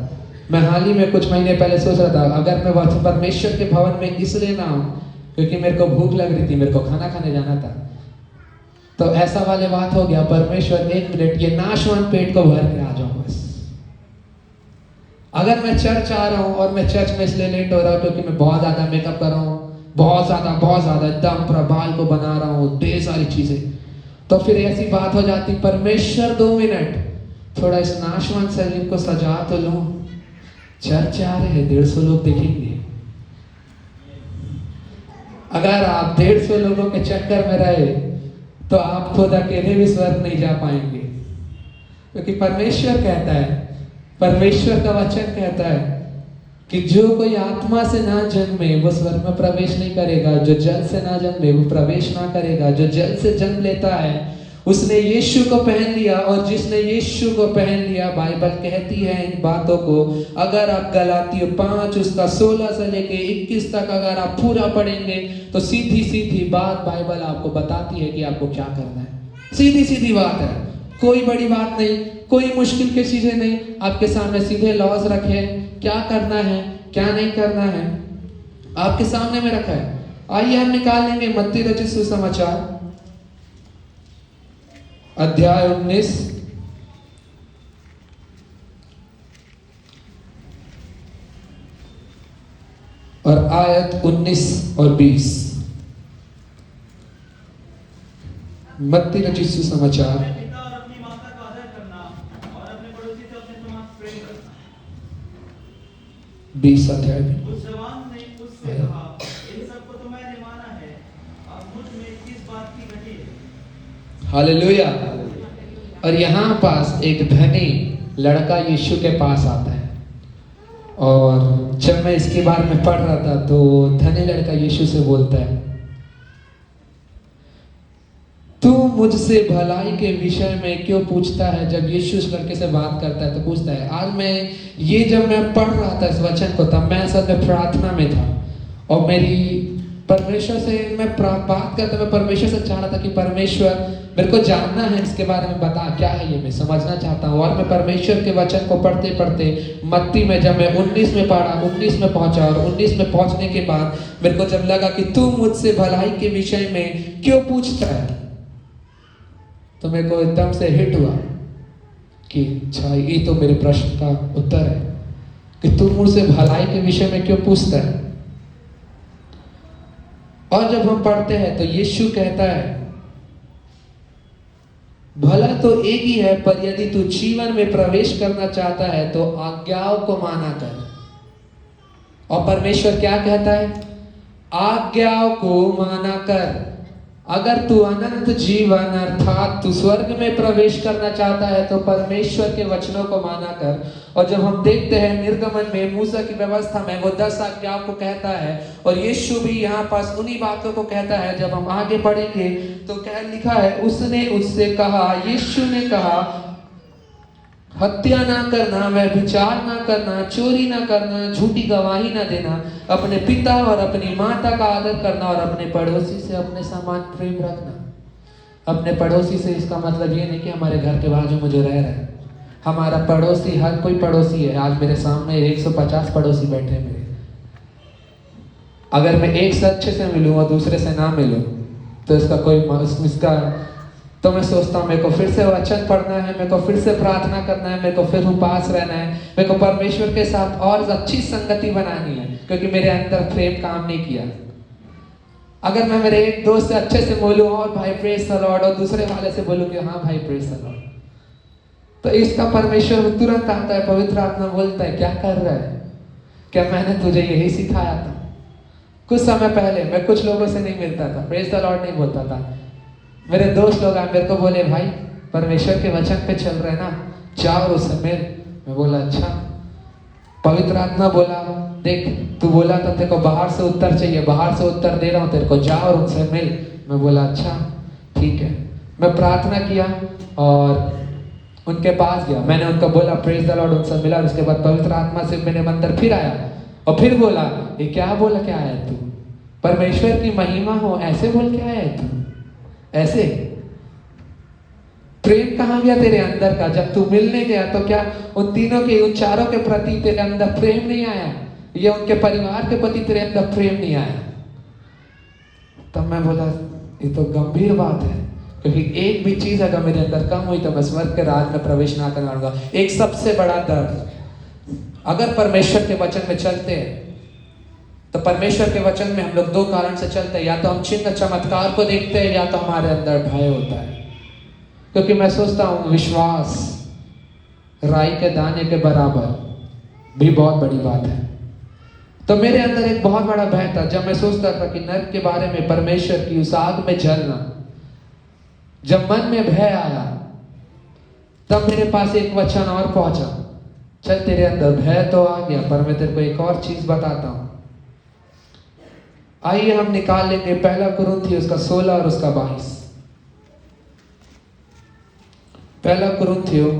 मैं हाल ही में कुछ महीने पहले सोच रहा था अगर मैं परमेश्वर के भवन में इसलिए ना हूं क्योंकि मेरे को भूख लग रही थी, मेरे को खाना खाने जाना था, तो ऐसा वाले बात हो गया, परमेश्वर 1 मिनट ये नाशवान पेट को भर के आ जाओ बस। अगर मैं चर्च आ रहा हूँ और मैं चर्च में इसलिए लेट हो रहा हूँ क्योंकि मैं बहुत ज्यादा मेकअप कर रहा हूँ, बहुत ज्यादा एकदम पूरा बाल को बना रहा हूँ, ढेर सारी चीजें, तो फिर ऐसी बात हो जाती परमेश्वर 2 मिनट थोड़ा इस नाशवान शरीर को सजा तो लूं। चर्च आ रहे हैं, 150 लोग देखेंगे। अगर आप 150 लोगों के चक्कर में रहे तो आप खुद अकेले भी स्वर्ग नहीं जा पाएंगे, क्योंकि परमेश्वर कहता है, परमेश्वर का वचन कहता है कि जो कोई आत्मा से ना जन्मे वो स्वर्ग में प्रवेश नहीं करेगा, जो जल से ना जन्मे वो प्रवेश ना करेगा। जो जल से जन्म लेता है उसने यीशु को पहन लिया, और जिसने यीशु को पहन लिया, बाइबल कहती है इन बातों को, अगर आप गलातियों 5 उसका 16 से लेके 21 तक अगर आप पूरा पढ़ेंगे तो सीधी सीधी बात बाइबल आपको बताती है कि आपको क्या करना है। सीधी सीधी बात है, कोई बड़ी बात नहीं, कोई मुश्किल की चीजें नहीं, आपके सामने सीधे लॉज रखे, क्या करना है क्या नहीं करना है आपके सामने में रखा है। आइए हम निकाल लेंगे मत्ती रचित सुसमाचार अध्याय 19 और आयत 19 और 20। मत्ती रचित सुसमाचार अपने पिता और अपनी माता का आदर करना और अपने पड़ोसी से अपने समान प्रेम करना। 20 अध्याय में उस जवान ने उससे कहा, इन सबको तो मैंने माना है, अब मुझ में किस बात की घटी है? हालेलुया। और यहाँ पास एक धनी लड़का यीशु के पास आता है, और जब मैं इसके बारे में पढ़ रहा था तो धनी लड़का यीशु से बोलता है, तू मुझसे भलाई के विषय में क्यों पूछता है। जब यीशु उस लड़के से बात करता है तो पूछता है, आज मैं जब मैं पढ़ रहा था इस वचन को, तब मैं असल में प्रार्थना में था, और मेरी परमेश्वर से मैं बात करता, मैं परमेश्वर से चाह रहा था कि परमेश्वर मेरे को जानना है इसके बारे में, बता क्या है ये, मैं समझना चाहता हूँ। और मैं परमेश्वर के वचन को पढ़ते पढ़ते मत्ती में जब मैं 19 में पढ़ा, 19 में पहुंचा, और 19 में पहुंचने के बाद मेरे को जब लगा कि तू मुझसे भलाई के विषय में क्यों पूछता है, तो मेरे को एकदम से हिट हुआ कि अच्छा ये तो मेरे प्रश्न का उत्तर है कि तू मुझसे भलाई के विषय में क्यों पूछता है। और जब हम पढ़ते हैं तो यीशु कहता है, भला तो एक ही है, पर यदि तू जीवन में प्रवेश करना चाहता है तो आज्ञाओं को माना कर। और परमेश्वर क्या कहता है, आज्ञाओं को माना कर। अगर तू अनंत जीवन अर्थात तू स्वर्ग में प्रवेश करना चाहता है तो परमेश्वर के वचनों को माना कर। और जब हम देखते हैं निर्गमन में मूसा की व्यवस्था में वो 10 आज्ञाओं को कहता है, और यीशु भी यहाँ पास उन्हीं बातों को कहता है। जब हम आगे पढ़ेंगे तो क्या लिखा है, उसने उससे कहा, यीशु ने कहा, हत्या ना करना, व्यभिचार ना करना, चोरी ना करना, झूठी गवाही ना देना, अपने पिता और अपनी माता का आदर करना, और अपने पड़ोसी से अपने समान प्रेम रखना। अपने पड़ोसी से इसका मतलब ये नहीं कि हमारे घर के बाजू में जो रह रहा है, हमारा पड़ोसी हर कोई पड़ोसी है। आज मेरे सामने 150 पड़ोसी बैठे हैं मेरे, अगर मैं एक से अच्छे से मिलूं और दूसरे से ना मिलूं तो इसका तो मैं सोचता हूँ मेरे को फिर से वचन पढ़ना है, मेरे को फिर से प्रार्थना करना है, मेरे को फिर उपास रहना है, मेरे को परमेश्वर के साथ और अच्छी संगति बनानी है, क्योंकि मेरे अंदर प्रेम काम नहीं किया। अगर मैं मेरे एक दोस्त से अच्छे से बोलूं और भाई प्रेज द लॉर्ड, और दूसरे वाले से बोलूं कि हाँ भाई प्रेज द लॉर्ड, तो इसका परमेश्वर तुरंत आता है, पवित्र आत्मा बोलता है क्या कर रहा है, क्या मैंने तुझे यही सिखाया था? कुछ समय पहले मैं कुछ लोगों से नहीं मिलता था, प्रेज द लॉर्ड नहीं बोलता था। मेरे दोस्त लोग आए मेरे को बोले भाई परमेश्वर के वचन पे चल रहे ना, जाओ उससे मिल। मैं बोला अच्छा। पवित्र आत्मा बोला देख तू बोला था तेरे को बाहर से उत्तर चाहिए, बाहर से उत्तर दे रहा हूँ तेरे को, जा और उनसे मिल। मैं बोला अच्छा ठीक है। मैं प्रार्थना किया और उनके पास गया, मैंने उनको बोला प्रेज द लॉर्ड, उनसे मिला। उसके बाद पवित्र आत्मा से मेरे अंदर फिर आया और फिर बोला ये क्या बोल के आया तू, परमेश्वर की महिमा हो ऐसे बोल के आया तू, ऐसे प्रेम कहाँ गया तेरे अंदर का? जब तू मिलने गया तो क्या उन तीनों के, उन चारों के प्रति तेरे अंदर प्रेम नहीं आया, या उनके परिवार के प्रति तेरे अंदर प्रेम नहीं आया? तब मैं बोला ये तो गंभीर बात है, क्योंकि एक भी चीज अगर मेरे अंदर कम हुई तो मैं स्वर्ग के राज में प्रवेश ना कर पाऊंगा। एक सबसे बड़ा दर्द, अगर परमेश्वर के वचन में चलते हैं तो परमेश्वर के वचन में हम लोग दो कारण से चलते हैं, या तो हम चिन्ह चमत्कार को देखते हैं, या तो हमारे अंदर भय होता है। क्योंकि मैं सोचता हूं विश्वास राई के दाने के बराबर भी बहुत बड़ी बात है। तो मेरे अंदर एक बहुत बड़ा भय था जब मैं सोचता था कि नरक के बारे में, परमेश्वर की उस आग में जलना। जब मन में भय आया तब मेरे पास एक वचन और पहुंचा, चल तेरे अंदर भय तो आ गया पर मैं तेरे को एक और चीज बताता हूं। आइए हम निकाल लेंगे पहला कुरिन्थियों उसका 16 और उसका 22। पहला कुरिन्थियों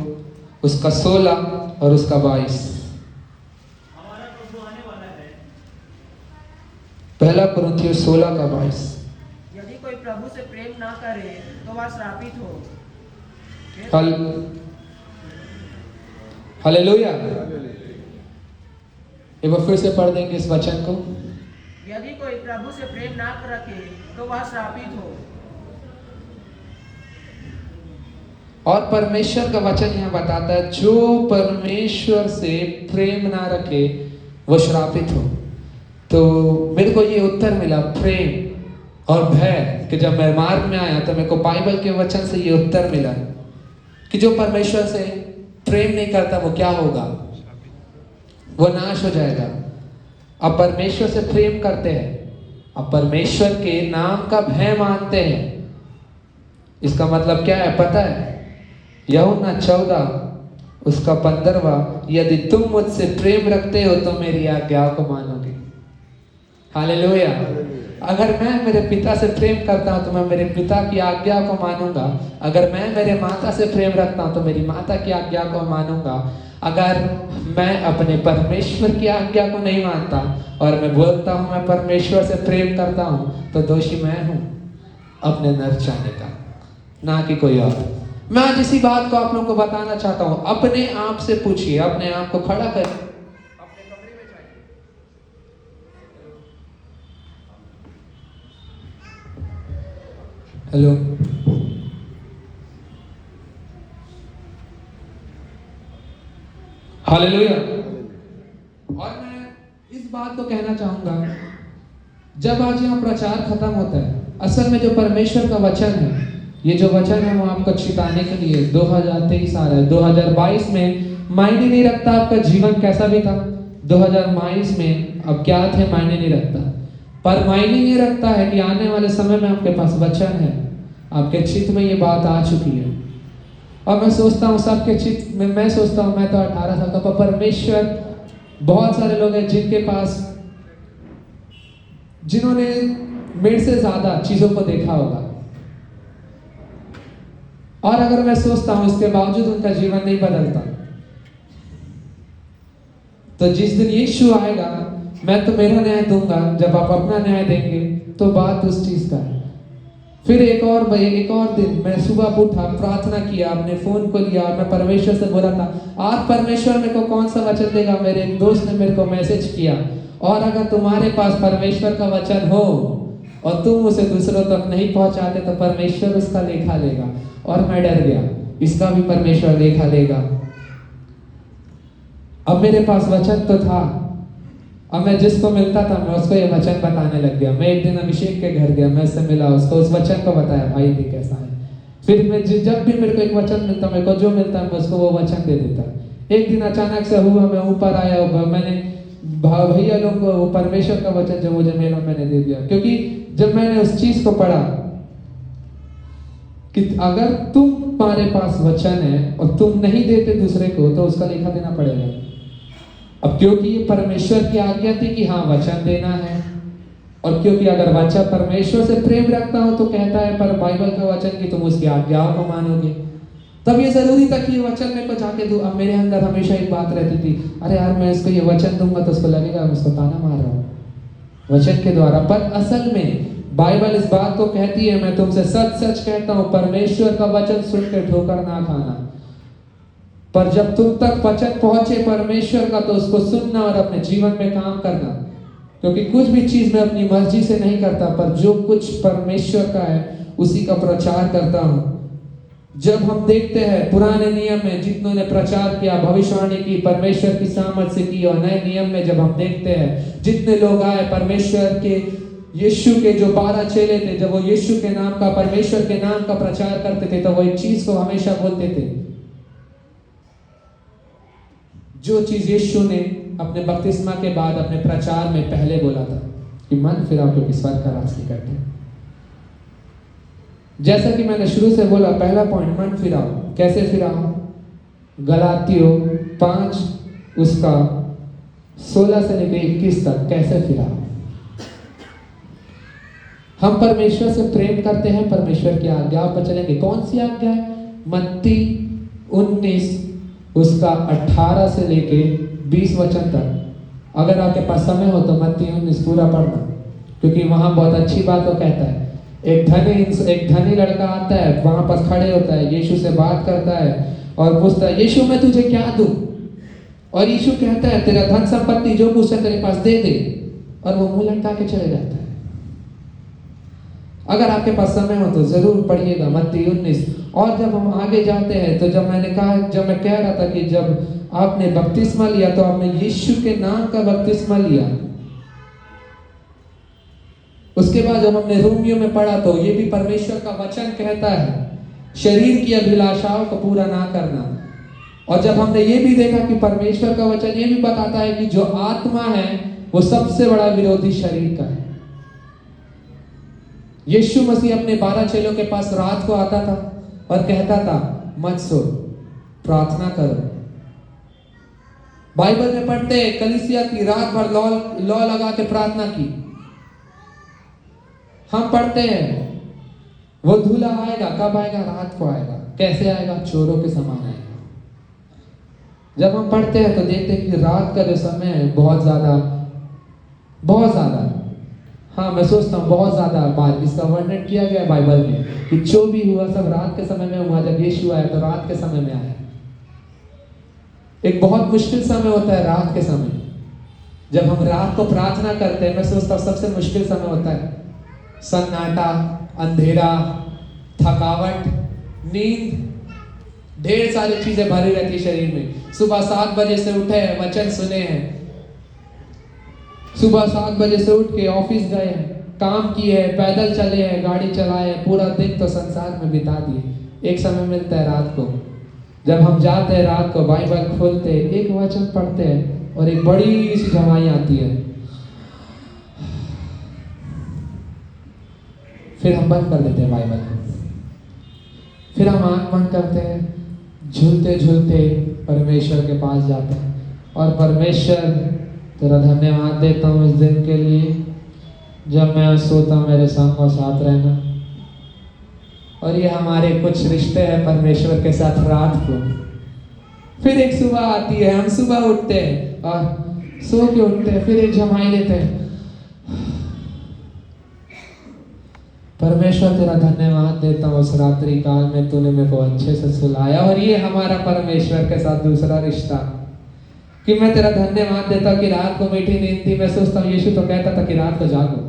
उसका 16 और उसका 22। हमारा प्रभु आने वाला है। पहला कुरिन्थियों 16 का 22। यदि कोई प्रभु से प्रेम ना करे तो वह श्रापित हो। हालेलुया। एक बार फिर से पढ़ देंगे इस वचन को। यदि कोई प्रभु से प्रेम ना रखे तो वह श्रापित हो। और परमेश्वर का वचन यहाँ बताता है जो परमेश्वर से प्रेम ना रखे वो श्रापित हो। तो मेरे को ये उत्तर मिला प्रेम और भय, कि जब मैं मार्ग में आया तो मेरे को बाइबल के वचन से ये उत्तर मिला कि जो परमेश्वर से प्रेम नहीं करता वो क्या होगा, वो नाश हो जाएगा। अब परमेश्वर से प्रेम करते हैं, अब परमेश्वर के नाम का भय मानते हैं, इसका मतलब क्या है पता है? यूहन्ना 14 उसका 15वां, यदि तुम मुझसे प्रेम रखते हो तो मेरी आज्ञाओं को मानोगे। हालेलुया। अगर मैं मेरे पिता से प्रेम करता हूं तो मैं मेरे पिता की आज्ञा को मानूंगा। अगर मैं मेरे माता से प्रेम रखता हूं तो मेरी माता की आज्ञा को मानूंगा। अगर मैं अपने परमेश्वर की आज्ञा को नहीं मानता और मैं बोलता हूं मैं परमेश्वर से प्रेम करता हूं तो दोषी मैं हूं अपने नरक जाने का, ना कि कोई और। मैं आज इसी बात को आप लोगों को बताना चाहता हूं। अपने आप से पूछिए, अपने आप को खड़ा करिए, अपने कमरे में जाइए। Hello, hallelujah. और मैं इस बात को कहना चाहूंगा, जब आज यहाँ प्रचार खत्म होता है, असल में जो परमेश्वर का वचन है, ये जो वचन है वो आपको छिपाने के लिए 2023 आ रहा है। 2022 में मायने नहीं रखता आपका जीवन कैसा भी था, 2022 में अब क्या थे मायने नहीं रखता, पर मायने ये रखता है कि आने वाले समय में आपके पास वचन है, आपके चित्त में ये बात आ चुकी है। और मैं सोचता हूँ सबके चित्त में, मैं सोचता हूँ मैं तो 18 साल का, परमेश्वर बहुत सारे लोग हैं जिनके पास, जिन्होंने मेरे से ज्यादा चीजों को देखा होगा, और अगर मैं सोचता हूं इसके बावजूद उनका जीवन नहीं बदलता, तो जिस दिन यीशु आएगा मैं तो मेरा न्याय दूंगा, जब आप अपना न्याय देंगे तो बात उस चीज का है। फिर एक और दिन मैं सुबह उठा, प्रार्थना किया, अपने फोन को लिया और मैं परमेश्वर से बोला था आज परमेश्वर मेरे को कौन सा वचन देगा। मेरे एक दोस्त ने मेरे को मैसेज किया, और अगर तुम्हारे पास परमेश्वर का वचन हो और तुम उसे दूसरों तक नहीं पहुंचाते तो परमेश्वर उसका लेखा लेगा। और मैं डर गया, इसका भी परमेश्वर लेखा लेगा। अब मेरे पास वचन तो था, और मैं जिसको मिलता था मैं उसको ये वचन बताने लग गया। मैं एक दिन अभिषेक के घर गया, मैं उससे मिला, उसको उस वचन को बताया, भाई भी कैसा है। फिर मैं जब भी मेरे को एक वचन मिलता, मेरे को जो मिलता मैं उसको वो वचन दे देता। एक दिन अचानक से हुआ, मैं ऊपर आया, मैंने भैया लोग को वो परमेश्वर का वचन जो मुझे मिला मैंने दे दिया। क्योंकि जब मैंने उस चीज को पढ़ा कि अगर तुम्हारे पास वचन है और तुम नहीं देते दूसरे को तो उसका लेखा देना पड़ेगा। अब क्योंकि ये परमेश्वर की आज्ञा थी कि हाँ वचन देना है, और क्योंकि अगर बच्चा परमेश्वर से प्रेम रखता हो तो कहता है पर बाइबल का वचन कि तुम उसकी आज्ञाओं को मानोगे, तब ये जरूरी था कि ये वचन मेरे को जाके दूं। अब मेरे अंदर हमेशा एक बात रहती थी, अरे यार मैं इसको ये वचन दूंगा तो उसको लगेगा मैं उसको ताना मार रहा हूँ वचन के द्वारा। पर असल में बाइबल इस बात को कहती है, मैं तुमसे सच सच कहता हूं, परमेश्वर का वचन सुनकर ठोकर ना खाना, पर जब तुम तक वचन पहुंचे परमेश्वर का तो उसको सुनना और अपने जीवन में काम करना। क्योंकि कुछ भी चीज मैं अपनी मर्जी से नहीं करता, पर जो कुछ परमेश्वर का है उसी का प्रचार करता हूं। जब हम देखते हैं पुराने नियम में जितनों ने प्रचार किया, भविष्यवाणी की, परमेश्वर की सामर्थ से की, और नए नियम में जब हम देखते हैं जितने लोग आए परमेश्वर के, यीशु के जो 12 चेले थे, जब वो यीशु के नाम का, परमेश्वर के नाम का प्रचार करते थे तो वो एक चीज को हमेशा बोलते थे, जो चीज यीशु ने अपने बपतिस्मा के बाद अपने प्रचार में पहले बोला था कि मन फिराओ क्योंकि स्वर्ग का राज निकट है। जैसा कि मैंने शुरू से बोला, पहला पॉइंट मन फिराओ। कैसे फिराओ? गलातियों 5 उसका 16 से लेकर 21 तक कैसे फिराओ। हम परमेश्वर से प्रेम करते हैं, परमेश्वर की आज्ञाओं पर चलेंगे। कौन सी आज्ञा है? मत्ती 19 उसका 18 से लेके 20 वचन तक। अगर आपके पास समय हो तो मत्ती 19 पूरा पढ़ना, क्योंकि वहां बहुत अच्छी बात को कहता है। एक धनी लड़का आता है, वहां पर खड़े होता है, यीशु से बात करता है और पूछता है, यीशु मैं तुझे क्या दूं? और यीशु कहता है, तेरा धन संपत्ति जो कुछ है तेरे पास दे दे, और वो मुंह लटका के चले जाता है। अगर आपके पास समय हो तो जरूर पढ़िएगा मत्ती 19। और जब हम आगे जाते हैं तो जब मैं कह रहा था कि जब आपने बपतिस्मा लिया तो आपने यीशु के नाम का बपतिस्मा लिया। उसके बाद जब हमने रोमियो में पढ़ा तो ये भी परमेश्वर का वचन कहता है शरीर की अभिलाषाओं को पूरा ना करना। और जब हमने ये भी देखा कि परमेश्वर का वचन ये भी बताता है कि जो आत्मा है वो सबसे बड़ा विरोधी शरीर का है। यीशु मसीह अपने 12 चेलों के पास रात को आता था और कहता था, मत सो, प्रार्थना करो। बाइबल में पढ़ते हैं कलीसिया की रात भर लौ लगा के प्रार्थना की। हम पढ़ते हैं वो दूल्हा आएगा, कब आएगा? रात को आएगा। कैसे आएगा? चोरों के समान आएगा। जब हम पढ़ते हैं तो देखते हैं कि रात का जो समय है बहुत ज्यादा, हाँ मैं सोचता हूँ बहुत ज्यादा बार इसका वर्णन किया गया है बाइबल में कि जो भी हुआ सब रात के समय में हुआ। जब यीशु आया तो रात के समय में आया। एक बहुत मुश्किल समय होता है रात के समय, जब हम रात को प्रार्थना करते हैं। मैं सोचता हूँ सबसे मुश्किल समय होता है सन्नाटा, अंधेरा, थकावट, नींद, ढेर सारी चीजें भरी रहती शरीर में। सुबह 7 बजे से उठे हैं, वचन सुने हैं, सुबह 7 बजे से उठ के ऑफिस गए हैं, काम किए हैं, पैदल चले हैं, गाड़ी चलाए हैं, पूरा दिन तो संसार में बिता दिए। एक समय मिलता है रात को, जब हम जाते हैं रात को, बाइबल खोलते हैं, एक वचन पढ़ते हैं और एक बड़ी सी झमाई आती है। फिर हम बंद कर देते हैं बाइबल को, फिर हम आंख बंद करते हैं, झूलते झूलते परमेश्वर के पास जाते हैं और परमेश्वर तेरा धन्यवाद देता हूँ इस दिन के लिए, जब मैं सोता मेरे संग और साथ रहना। और ये हमारे कुछ रिश्ते हैं परमेश्वर के साथ रात को। फिर एक सुबह आती है, हम सुबह उठते हैं और सो के उठते हैं, फिर एक झमाई लेते हैं। परमेश्वर तेरा धन्यवाद देता हूँ उस रात्रि काल में तूने मेरे को अच्छे से सुलाया। और ये हमारा परमेश्वर के साथ दूसरा रिश्ता कि मैं तेरा धन्यवाद देता हूँ कि रात को मीठी नींद थी। मैं सोचता हूँ यीशु तो कहता था कि रात को जागो,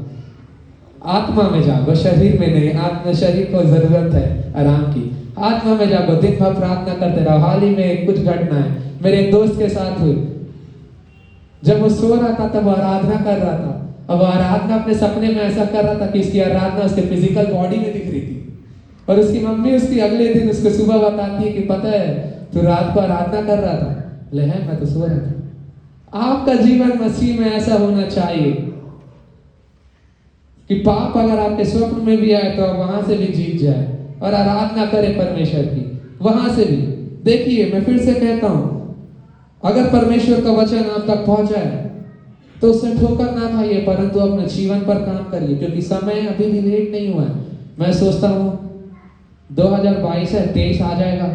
आत्मा में जागो, शरीर में नहीं। आत्मा शरीर को जरूरत है आराम की, आत्मा में जागो, दिन भर प्रार्थना करते रहो। हाल ही में कुछ घटना है मेरे एक दोस्त के साथ हुई। जब वो सो रहा था तब वो आराधना कर रहा था। अब वो आराधना अपने सपने में ऐसा कर रहा था कि इसकी आराधना उसके फिजिकल बॉडी में दिख रही थी। और उसकी मम्मी उसकी अगले दिन उसको सुबह बताती है कि पता है तू रात को आराधना कर रहा था। ले है मैं तो सो रहा था। आपका जीवन मसीह में ऐसा होना चाहिए कि पाप अगर आपके स्वप्न में भी आए तो आप वहां से भी जीत जाए और आराधना करें परमेश्वर की वहां से भी। देखिए मैं फिर से कहता हूं, अगर परमेश्वर का वचन आप तक पहुंचा है तो उससे ठोकर ना खाइए, परंतु अपने जीवन पर काम करिए, क्योंकि समय अभी भी लेट नहीं हुआ है। मैं सोचता हूं 2022 है, 23 आ जाएगा।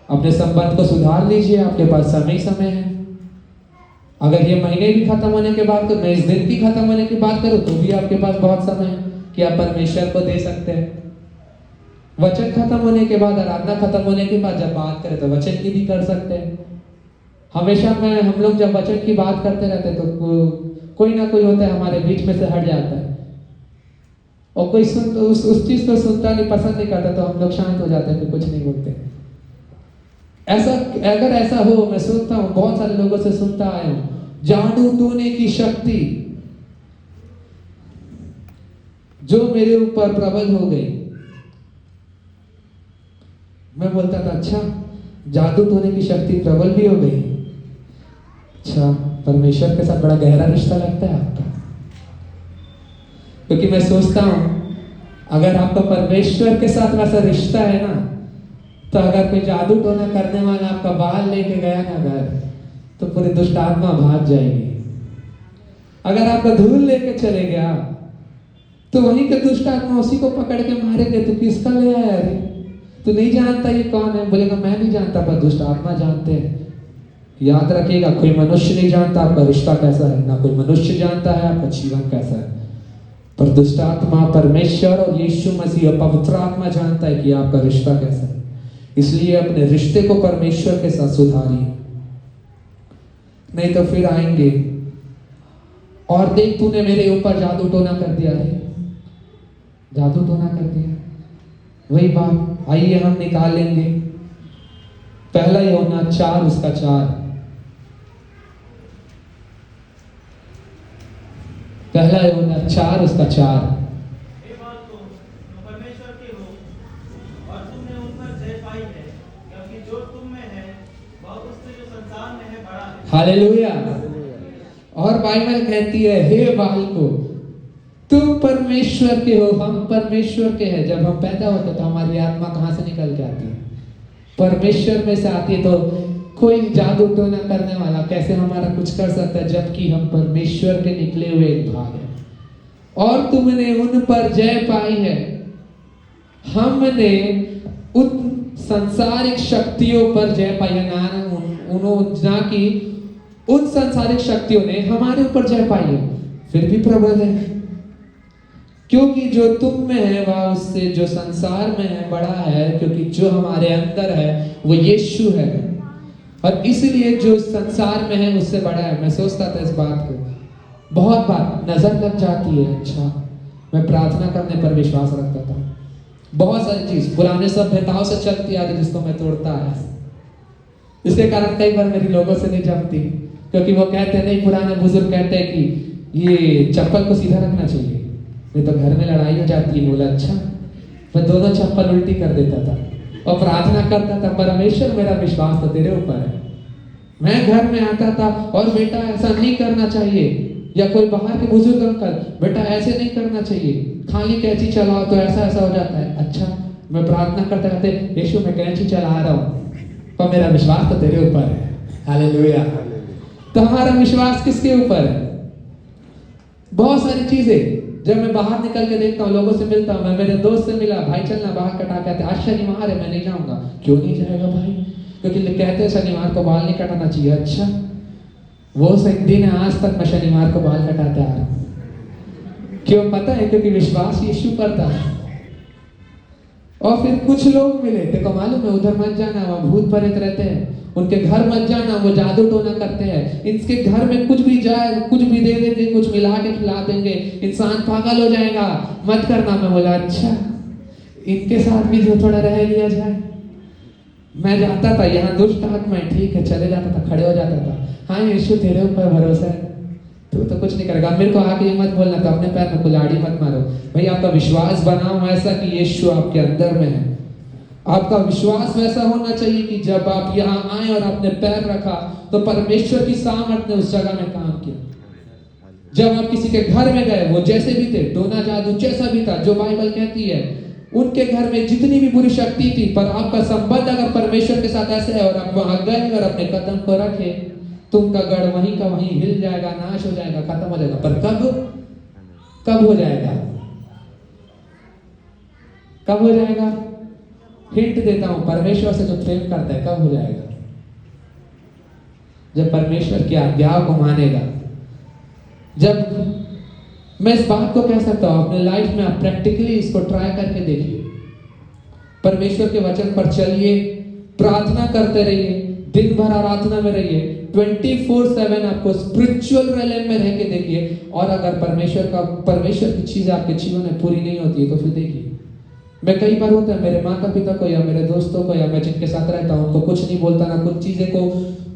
अपने संबंध को सुधार लीजिए, आपके पास समय है। अगर ये महीने भी खत्म होने के बाद, मैं इस दिन की खत्म होने की बात करूं तो भी आपके पास बहुत समय है कि आप परमेश्वर को दे सकते हैं। वचन खत्म होने के बाद, आराधना खत्म होने के बाद जब बात करें तो वचन की भी कर सकते हैं। हमेशा हम लोग जब वचन की बात करते रहते हैं तो कोई ना कोई होता है हमारे बीच में से हट जाता है और कोई उस चीज को सुनता नहीं, पसंद नहीं करता, तो हम लोग शांत हो जाते हैं, कुछ नहीं बोलते। ऐसा अगर ऐसा हो, मैं सुनता हूं, बहुत सारे लोगों से सुनता आया हूं, जादू टोने की शक्ति जो मेरे ऊपर प्रबल हो गई। मैं बोलता था अच्छा जादू टोने की शक्ति प्रबल भी हो गई। अच्छा, परमेश्वर के साथ बड़ा गहरा रिश्ता लगता है आपका। क्योंकि मैं सोचता हूं अगर आपका परमेश्वर के साथ वैसा रिश्ता है ना, तो अगर कोई जादू टोना करने वाला आपका बाल लेके गया ना घर, तो पूरी दुष्ट आत्मा भाग जाएगी। अगर आपका धूल लेके चले गया तो वहीं के दुष्ट आत्मा उसी को पकड़ के मारेंगे। तो किसका ले आया रे, तू नहीं जानता ये कौन है? बोलेगा मैं नहीं जानता, पर दुष्ट आत्मा जानते हैं। याद रखिएगा, कोई मनुष्य नहीं जानता आपका रिश्ता कैसा है, ना कोई मनुष्य जानता है आपका जीवन कैसा है, पर दुष्ट आत्मा, परमेश्वर और यीशु मसीह और पवित्र आत्मा जानता है कि आपका रिश्ता कैसा है। इसलिए अपने रिश्ते को परमेश्वर के साथ सुधारिए, नहीं तो फिर आएंगे और देख तूने मेरे ऊपर जादू टोना कर दिया है, जादू टोना कर दिया। वही बात, आइए हम निकाल लेंगे पहला यूहन्ना 4 उसका 4। पहला यूहन्ना 4 उसका 4। हे बालकों, तुम परमेश्वर के हो और तुमने उन पर जय पाई है, क्योंकि जो तुम में है वह उससे जो संसार में है बड़ा है। हालेलुया। और बाइबल कहती है हे बालकों तुम परमेश्वर के हो, हम परमेश्वर के हैं। जब हम पैदा होते तो हमारी आत्मा कहां से निकल के आती है? परमेश्वर में से आती है। तो कोई जादू टोना करने वाला कैसे हमारा कुछ कर सकता है, जबकि हम परमेश्वर के निकले हुए एक भाग हैं। और तुमने उन पर जय पाई है। हमने उन सांसारिक शक्तियों पर जय पाई है, ना कि उन सांसारिक शक्तियों ने हमारे ऊपर जय पाई है। फिर भी प्रबल है, क्योंकि जो तुम में है वह उससे जो संसार में है बड़ा है, क्योंकि जो हमारे अंदर है वो यीशु है, और इसलिए जो संसार में है उससे बड़ा है। मैं सोचता था इस बात को, बहुत बार नजर लग जाती है। अच्छा, मैं प्रार्थना करने पर विश्वास रखता था, बहुत सारी चीज पुराने सभ्यताओं से चलती आ रही जिसको मैं तोड़ता है। इसके कारण कई बार मेरी लोगों से नहीं जमती, क्योंकि वो कहते हैं, नहीं, पुराने बुजुर्ग कहते हैं कि ये चप्पल को सीधा रखना चाहिए, नहीं तो घर में लड़ाई हो जाती है। बोला अच्छा, मैं दोनों चप्पल उल्टी कर देता था और प्रार्थना करता था, परमेश्वर मेरा विश्वास तो तेरे ऊपर है। मैं घर में आता था और बेटा ऐसा नहीं करना चाहिए, या कोई बाहर के बुजुर्ग अंकल, बेटा ऐसे नहीं करना चाहिए, खाली कैंची चलाओ तो ऐसा ऐसा हो जाता है। अच्छा, मैं प्रार्थना करते रहते, यीशु मैं कैंची चला रहा हूँ पर मेरा विश्वास तो तेरे ऊपर है। हालेलुया। तो हमारा विश्वास किसके ऊपर है? बहुत सारी चीजें जब मैं बाहर निकल के देखता हूँ, लोगों से मिलता हूँ, मैं मेरे दोस्त से मिला, भाई चलना बाहर कटा, कहते आज शनिवार है मैं नहीं जाऊंगा। क्यों नहीं जाएगा भाई? क्योंकि कहते हैं शनिवार को बाल नहीं कटाना चाहिए। अच्छा, वो एक दिन है आज तक मैं शनिवार को बाल कटाता आ रहा हूं। क्यों? पता है, क्योंकि विश्वास यीशु पर था। और फिर कुछ लोग मिले, देखो मालूम है, उधर मत जाना, वहां भूत प्रेत रहते हैं, उनके घर मत जाना, वो जादू टोना करते हैं, इनके घर में कुछ भी जाए, कुछ भी दे देंगे, कुछ मिला के खिला देंगे, इंसान पागल हो जाएगा, मत करना। मैं बोला अच्छा, इनके साथ भी जो थोड़ा रह लिया जाए। मैं जाता था यहाँ दुष्ट आत्माएं, ठीक है, चले जाता था, खड़े हो जाता था, हाँ यीशु तेरे ऊपर भरोसा है, तू तो कुछ नहीं करेगा। मेरे को आके ये मत बोलना, तो अपने पैर में कुल्हाड़ी मत मारो भाई। आपका विश्वास बनाओ ऐसा कि यीशु आपके अंदर में है। आपका विश्वास वैसा होना चाहिए कि जब आप यहाँ आए और आपने पैर रखा तो परमेश्वर की सामर्थ ने उस जगह में काम किया। जब आप किसी के घर में गए, वो जैसे भी थे, टोना जादू जैसा भी था, जो बाइबल कहती है उनके घर में जितनी भी बुरी शक्ति थी, पर आपका संबंध अगर परमेश्वर के साथ ऐसे है और आप वहां गए और अपने कदम को रखे, तो उनका गढ़ वहीं का वहीं हिल जाएगा, नाश हो जाएगा, खत्म हो जाएगा। पर कब हो जाएगा? कब हो जाएगा? हिंट देता हूं, परमेश्वर से जो प्रेम करता है कब हो जाएगा? जब परमेश्वर की आज्ञाओं को मानेगा। जब मैं इस बात को कह सकता हूं, अपने लाइफ में आप प्रैक्टिकली इसको ट्राई करके देखिए। परमेश्वर के वचन पर चलिए, प्रार्थना करते रहिए, दिन भर आराधना में रहिए, 24/7 आपको स्पिरिचुअल रिलेम में रह के देखिए। और अगर परमेश्वर की चीजें आपके जीवन में पूरी नहीं होती है तो फिर देखिए। मैं कई बार होता है मेरे माता पिता को या मेरे दोस्तों को या मैं जिनके साथ रहता हूं उनको कुछ नहीं बोलता, ना कुछ चीजें को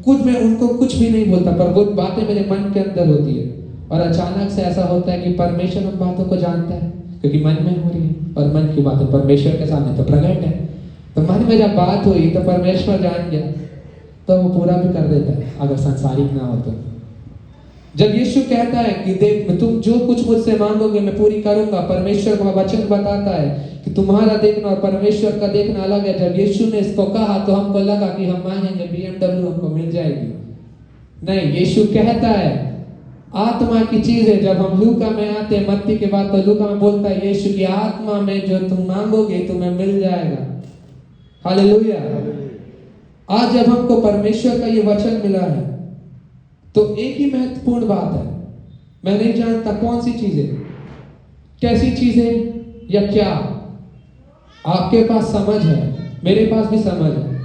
कुछ मैं उनको कुछ भी नहीं बोलता, पर वो बातें मेरे मन के अंदर होती है। और अचानक से ऐसा होता है कि परमेश्वर उन बातों को जानता है, क्योंकि मन में हो रही है, और मन की बातें परमेश्वर के सामने तो प्रकट है। तो मन में जब बात हुई तो परमेश्वर जान गया, तो वो पूरा भी कर देता है अगर सांसारिक ना हो तो। जब यीशु कहता है कि देख तुम जो कुछ मुझसे मांगोगे मैं पूरी करूंगा, परमेश्वर का वचन बताता है कि तुम्हारा देखना और परमेश्वर का देखना अलग है। जब यीशु ने इसको कहा तो हमको लगा कि हम मांगेंगे BMW हमको मिल जाएगी। नहीं, यीशु कहता है आत्मा की चीज है। जब हम लूका में आते हैं, मत्ती के बाद, तो लूका में बोलता है यीशु की आत्मा में जो तुम मांगोगे तुम्हें मिल जाएगा। हालेलुया। आज जब हमको परमेश्वर का ये वचन मिला है तो एक ही महत्वपूर्ण बात है, मैं नहीं जानता कौन सी चीजें, कैसी चीजें या क्या आपके पास समझ है, मेरे पास भी समझ है।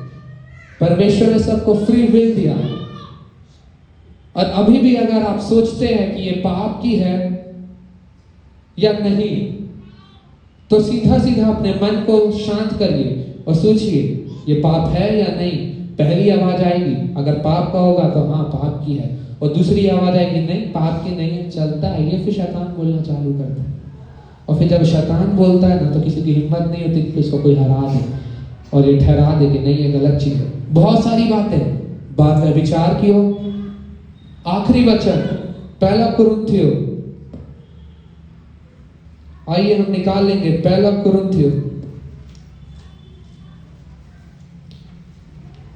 परमेश्वर ने सबको फ्री विल दिया, और अभी भी अगर आप सोचते हैं कि ये पाप की है या नहीं, तो सीधा सीधा अपने मन को शांत करिए और सोचिए ये पाप है या नहीं। पहली आवाज आएगी अगर पाप का होगा तो हाँ पाप की है, और दूसरी आवाज आएगी नहीं पाप की नहीं है, चलता है ये, फिर शैतान बोलना चालू करता है। और फिर जब शैतान बोलता है ना तो किसी की हिम्मत नहीं होती कि उसको कोई हरा दे और ये ठहरा दे कि नहीं ये गलत चीज है। बहुत सारी बातें बात में विचार की हो। आखिरी वचन 1 कुरिन्थियों, आइए हम निकाल लेंगे 1 कुरिन्थियों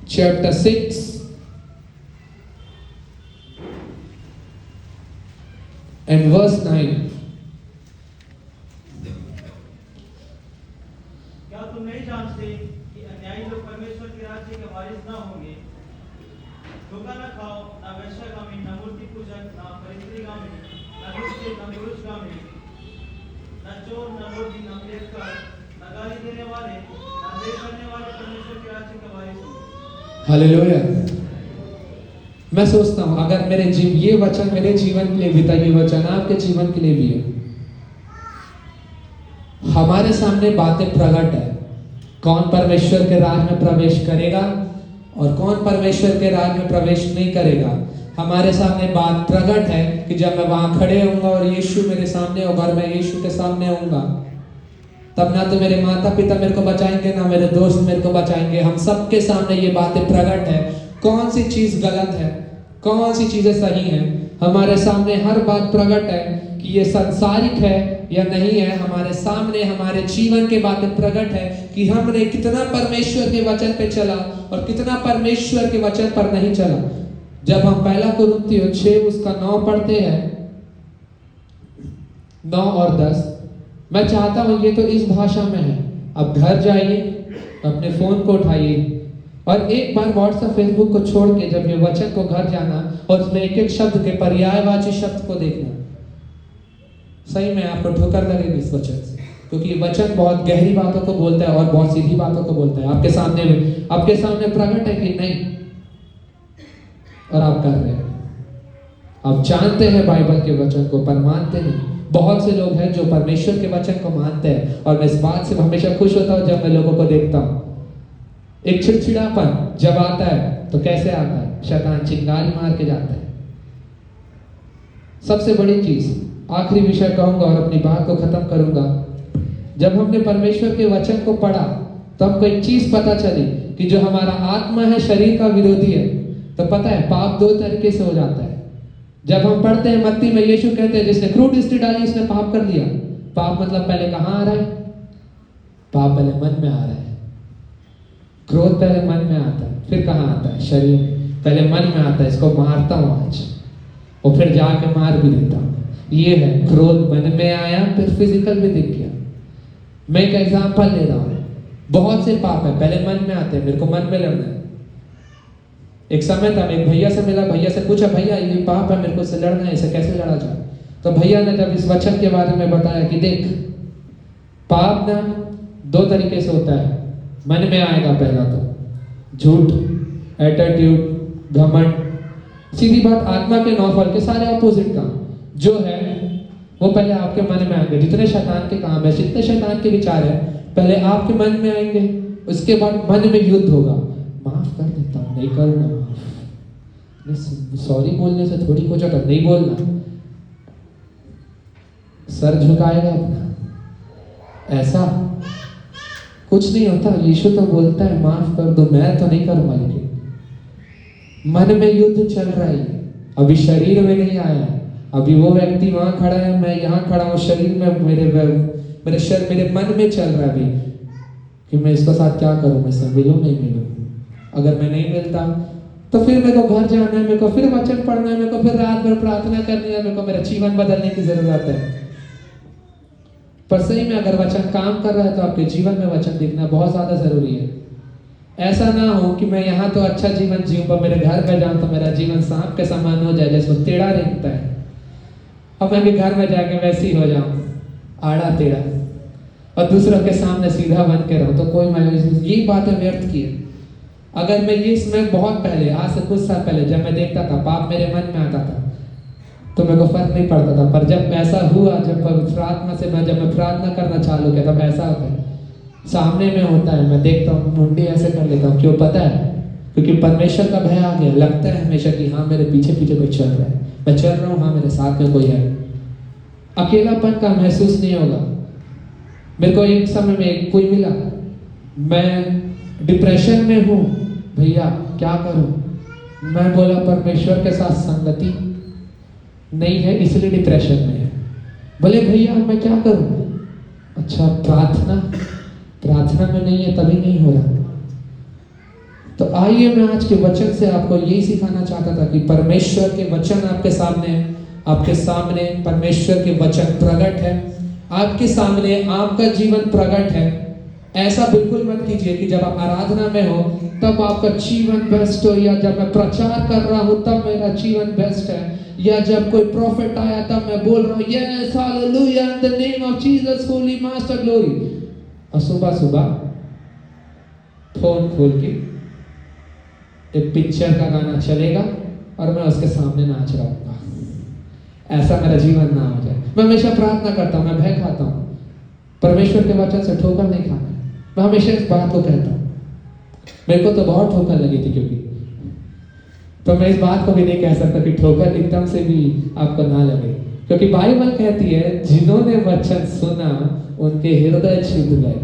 chapter 6 and verse 9। क्या तुम नहीं जानते कि अन्यायी लोग परमेश्वर के राज्य के वारिस न होंगे? धोखा न खाओ, न वेश्यागामी, न मूर्ति पूजक, न परिस्त्रीगामी, न दुष्ट, न पुरुषगामी, न चोर, न लोभी, न प्रेतकार, न गाली देने वाले, न देह करने वाले परमेश्वर के राज्य के वारिस होंगे। हालेलुया। मैं सोचता हूं अगर ये वचन मेरे जीवन के लिए भी था, ये वचन आपके जीवन के लिए भी है। हमारे सामने बातें प्रकट है, कौन परमेश्वर के राज में प्रवेश करेगा और कौन परमेश्वर के राज में प्रवेश नहीं करेगा। हमारे सामने बात प्रकट है कि जब मैं वहां खड़े होऊंगा और यीशु मेरे सामने होगा और मैं यीशु के सामने होऊंगा, तब ना तो मेरे माता पिता मेरे को बचाएंगे, ना मेरे दोस्त मेरे को बचाएंगे। हम सबके सामने ये बातें प्रकट है, कौन सी चीज गलत है, कौन सी चीजें सही हैं। हमारे सामने हर बात प्रकट है कि ये सांसारिक है या नहीं है। हमारे सामने हमारे जीवन के बातें प्रकट है कि हमने कितना परमेश्वर के वचन पे चला और कितना परमेश्वर के वचन पर नहीं चला। जब हम 1 कुरिन्थियों 6 उसका 9 पढ़ते हैं, 9 और 10, मैं चाहता हूं ये तो इस भाषा में है। अब घर जाइए, अपने फोन को उठाइए और एक बार व्हाट्सएप फेसबुक को छोड़ के जब ये वचन को घर जाना और उसमें एक एक शब्द के पर्यायवाची शब्द को देखना। सही में आपको ठोकर लगेगी इस वचन से, क्योंकि ये वचन बहुत गहरी बातों को बोलता है और बहुत सीधी बातों को बोलता है। आपके सामने प्रकट है कि नहीं, और आप कर रहे हैं। आप जानते हैं बाइबल के वचन को पर मानते नहीं। बहुत से लोग हैं जो परमेश्वर के वचन को मानते हैं, और मैं इस बात से हमेशा खुश होता हूं जब मैं लोगों को देखता हूं एक चिड़चिड़ापन जब आता है तो कैसे आता है? शैतान चिंगारी मार के जाता है। सबसे बड़ी चीज, आखिरी विषय कहूंगा और अपनी बात को खत्म करूंगा। जब हमने परमेश्वर के वचन को पढ़ा तो हमको एक चीज पता चली कि जो हमारा आत्मा है शरीर का विरोधी है। तो पता है पाप दो तरीके से हो जाता है। जब हम पढ़ते हैं मत्ती में यीशु कहते हैं जिसने क्रूड दृष्टि डाली उसने पाप कर लिया। पाप मतलब पहले कहाँ आ रहा है? पाप पहले मन में आ रहा है। क्रोध पहले मन में आता है, फिर कहाँ आता है? शरीर में। पहले मन में आता है, इसको मारता हूँ आज, और फिर जाके मार भी देता हूँ। ये है क्रोध, मन में आया फिर फिजिकल में दिख गया। मैं एक एग्जांपल ले रहा हूँ। बहुत से पाप है पहले मन में आते हैं, मेरे को मन में लड़ना है। एक समय था मैं एक भैया से मिला, भैया से पूछा भैया ये पाप है मेरे को इससे लड़ना है, इसे कैसे लड़ा जाए? तो भैया ने जब इस वचन के बारे में बताया कि देख पाप ना दो तरीके से होता है। मन में आएगा पहला तो झूठ, एटीट्यूड, घमंड, सीधी बात आत्मा के 9 फल के सारे अपोजिट काम जो है वो पहले आपके मन में आएंगे। जितने शैतान के काम है, जितने शैतान के विचार है पहले आपके मन में आएंगे, उसके बाद मन में युद्ध होगा। माफ कर देता हूँ, नहीं करूँगा माफ, सॉरी बोलने से थोड़ी कुछ होता, नहीं बोलना, सर झुकाएगा अपना, ऐसा कुछ नहीं होता। यीशु तो बोलता है माफ कर दो, मैं तो नहीं करूँगा। लेकिन मन में युद्ध चल रहा है, अभी शरीर में नहीं आया। अभी वो व्यक्ति वहां खड़ा है, मैं यहाँ खड़ा हूँ, शरीर में मेरे मन में चल रहा है अभी कि मैं इसके साथ क्या करूँ, मैं इससे मिलूँ नहीं मिलूँ। अगर मैं नहीं मिलता तो फिर मेरे को घर जाना है, मेरे को फिर वचन पढ़ना है, मेरे को फिर रात भर प्रार्थना करनी है, मेरे को मेरा जीवन बदलने की जरूरत है। पर सही में अगर वचन काम कर रहा है तो आपके जीवन में वचन दिखना बहुत ज्यादा जरूरी है। ऐसा ना हो कि मैं यहाँ तो अच्छा जीवन जीऊं पर मेरे घर में जाऊं तो मेरा जीवन सांप के समान हो जाए, जैसे टेढ़ा दिखता है, और मैं भी घर में जाके वैसी हो जाऊं, आड़ा टेढ़ा, और दूसरों के सामने सीधा बन के रहूं, तो कोई ये बातें व्यर्थ की है। अगर मैं ये इसमें बहुत पहले, आज से कुछ साल पहले जब मैं देखता था पाप मेरे मन में आता था तो मेरे को फर्क नहीं पड़ता था। पर जब ऐसा हुआ, जब प्रार्थना से जब मैं प्रार्थना करना चालू किया तब ऐसा होता है, सामने में होता है, मैं देखता हूँ मुंडी ऐसे कर लेता हूँ। क्यों पता है? क्योंकि परमेश्वर का भय आ गया। लगता है हमेशा कि हाँ मेरे पीछे पीछे कोई चल रहा है, मैं चल रहा हूँ, हाँ मेरे साथ में कोई है। अकेलापन का महसूस नहीं होगा। मेरे को एक समय में कोई मिला, मैं डिप्रेशन में हूँ भैया क्या करूँ? मैं बोला परमेश्वर के साथ संगति नहीं है इसलिए डिप्रेशन में है। बोले भैया मैं क्या करूँ? अच्छा प्रार्थना में नहीं है तभी नहीं हो रहा। तो आइए मैं आज के वचन से आपको यही सिखाना चाहता था कि परमेश्वर के वचन आपके सामने परमेश्वर के वचन प्रकट है, आपके सामने आपका जीवन प्रकट है। ऐसा बिल्कुल मत कीजिए कि जब आप आराधना में हो तब आपका जीवन बेस्ट हो, या जब मैं प्रचार कर रहा हूँ तब मेरा जीवन बेस्ट है, या जब कोई प्रॉफिट आया तब मैं बोल रहा हूँ yes hallelujah in the name of Jesus Holi master glory, और सुबह सुबह फोन खोल के एक पिक्चर का गाना चलेगा और मैं उसके सामने नाच रहा हूँ। ऐसा मेरा जीवन ना हो जाए। मैं हमेशा प्रार्थना करता हूँ, मैं भय खाता हूँ, परमेश्वर के वचन से ठोकर नहीं खाना। मैं हमेशा इस बात को कहता हूँ। मेरे को तो बहुत ठोकर लगी थी क्योंकि, तो मैं इस बात को भी नहीं कह सकता कि ठोकर एकदम से भी आपको ना लगे, क्योंकि बाइबल कहती है जिन्होंने वचन सुना उनके हृदय छूट गए।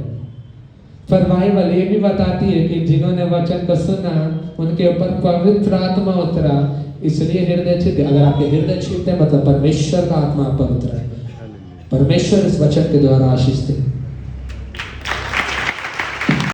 पर बाइबल ये भी बताती है कि जिन्होंने वचन को सुना उनके ऊपर पवित्र आत्मा उतरा, इसलिए हृदय छूटे। अगर आपके हृदय छूटते मतलब परमेश्वर का आत्मा आप पर उतरा है। परमेश्वर इस वचन के द्वारा आशीष दे।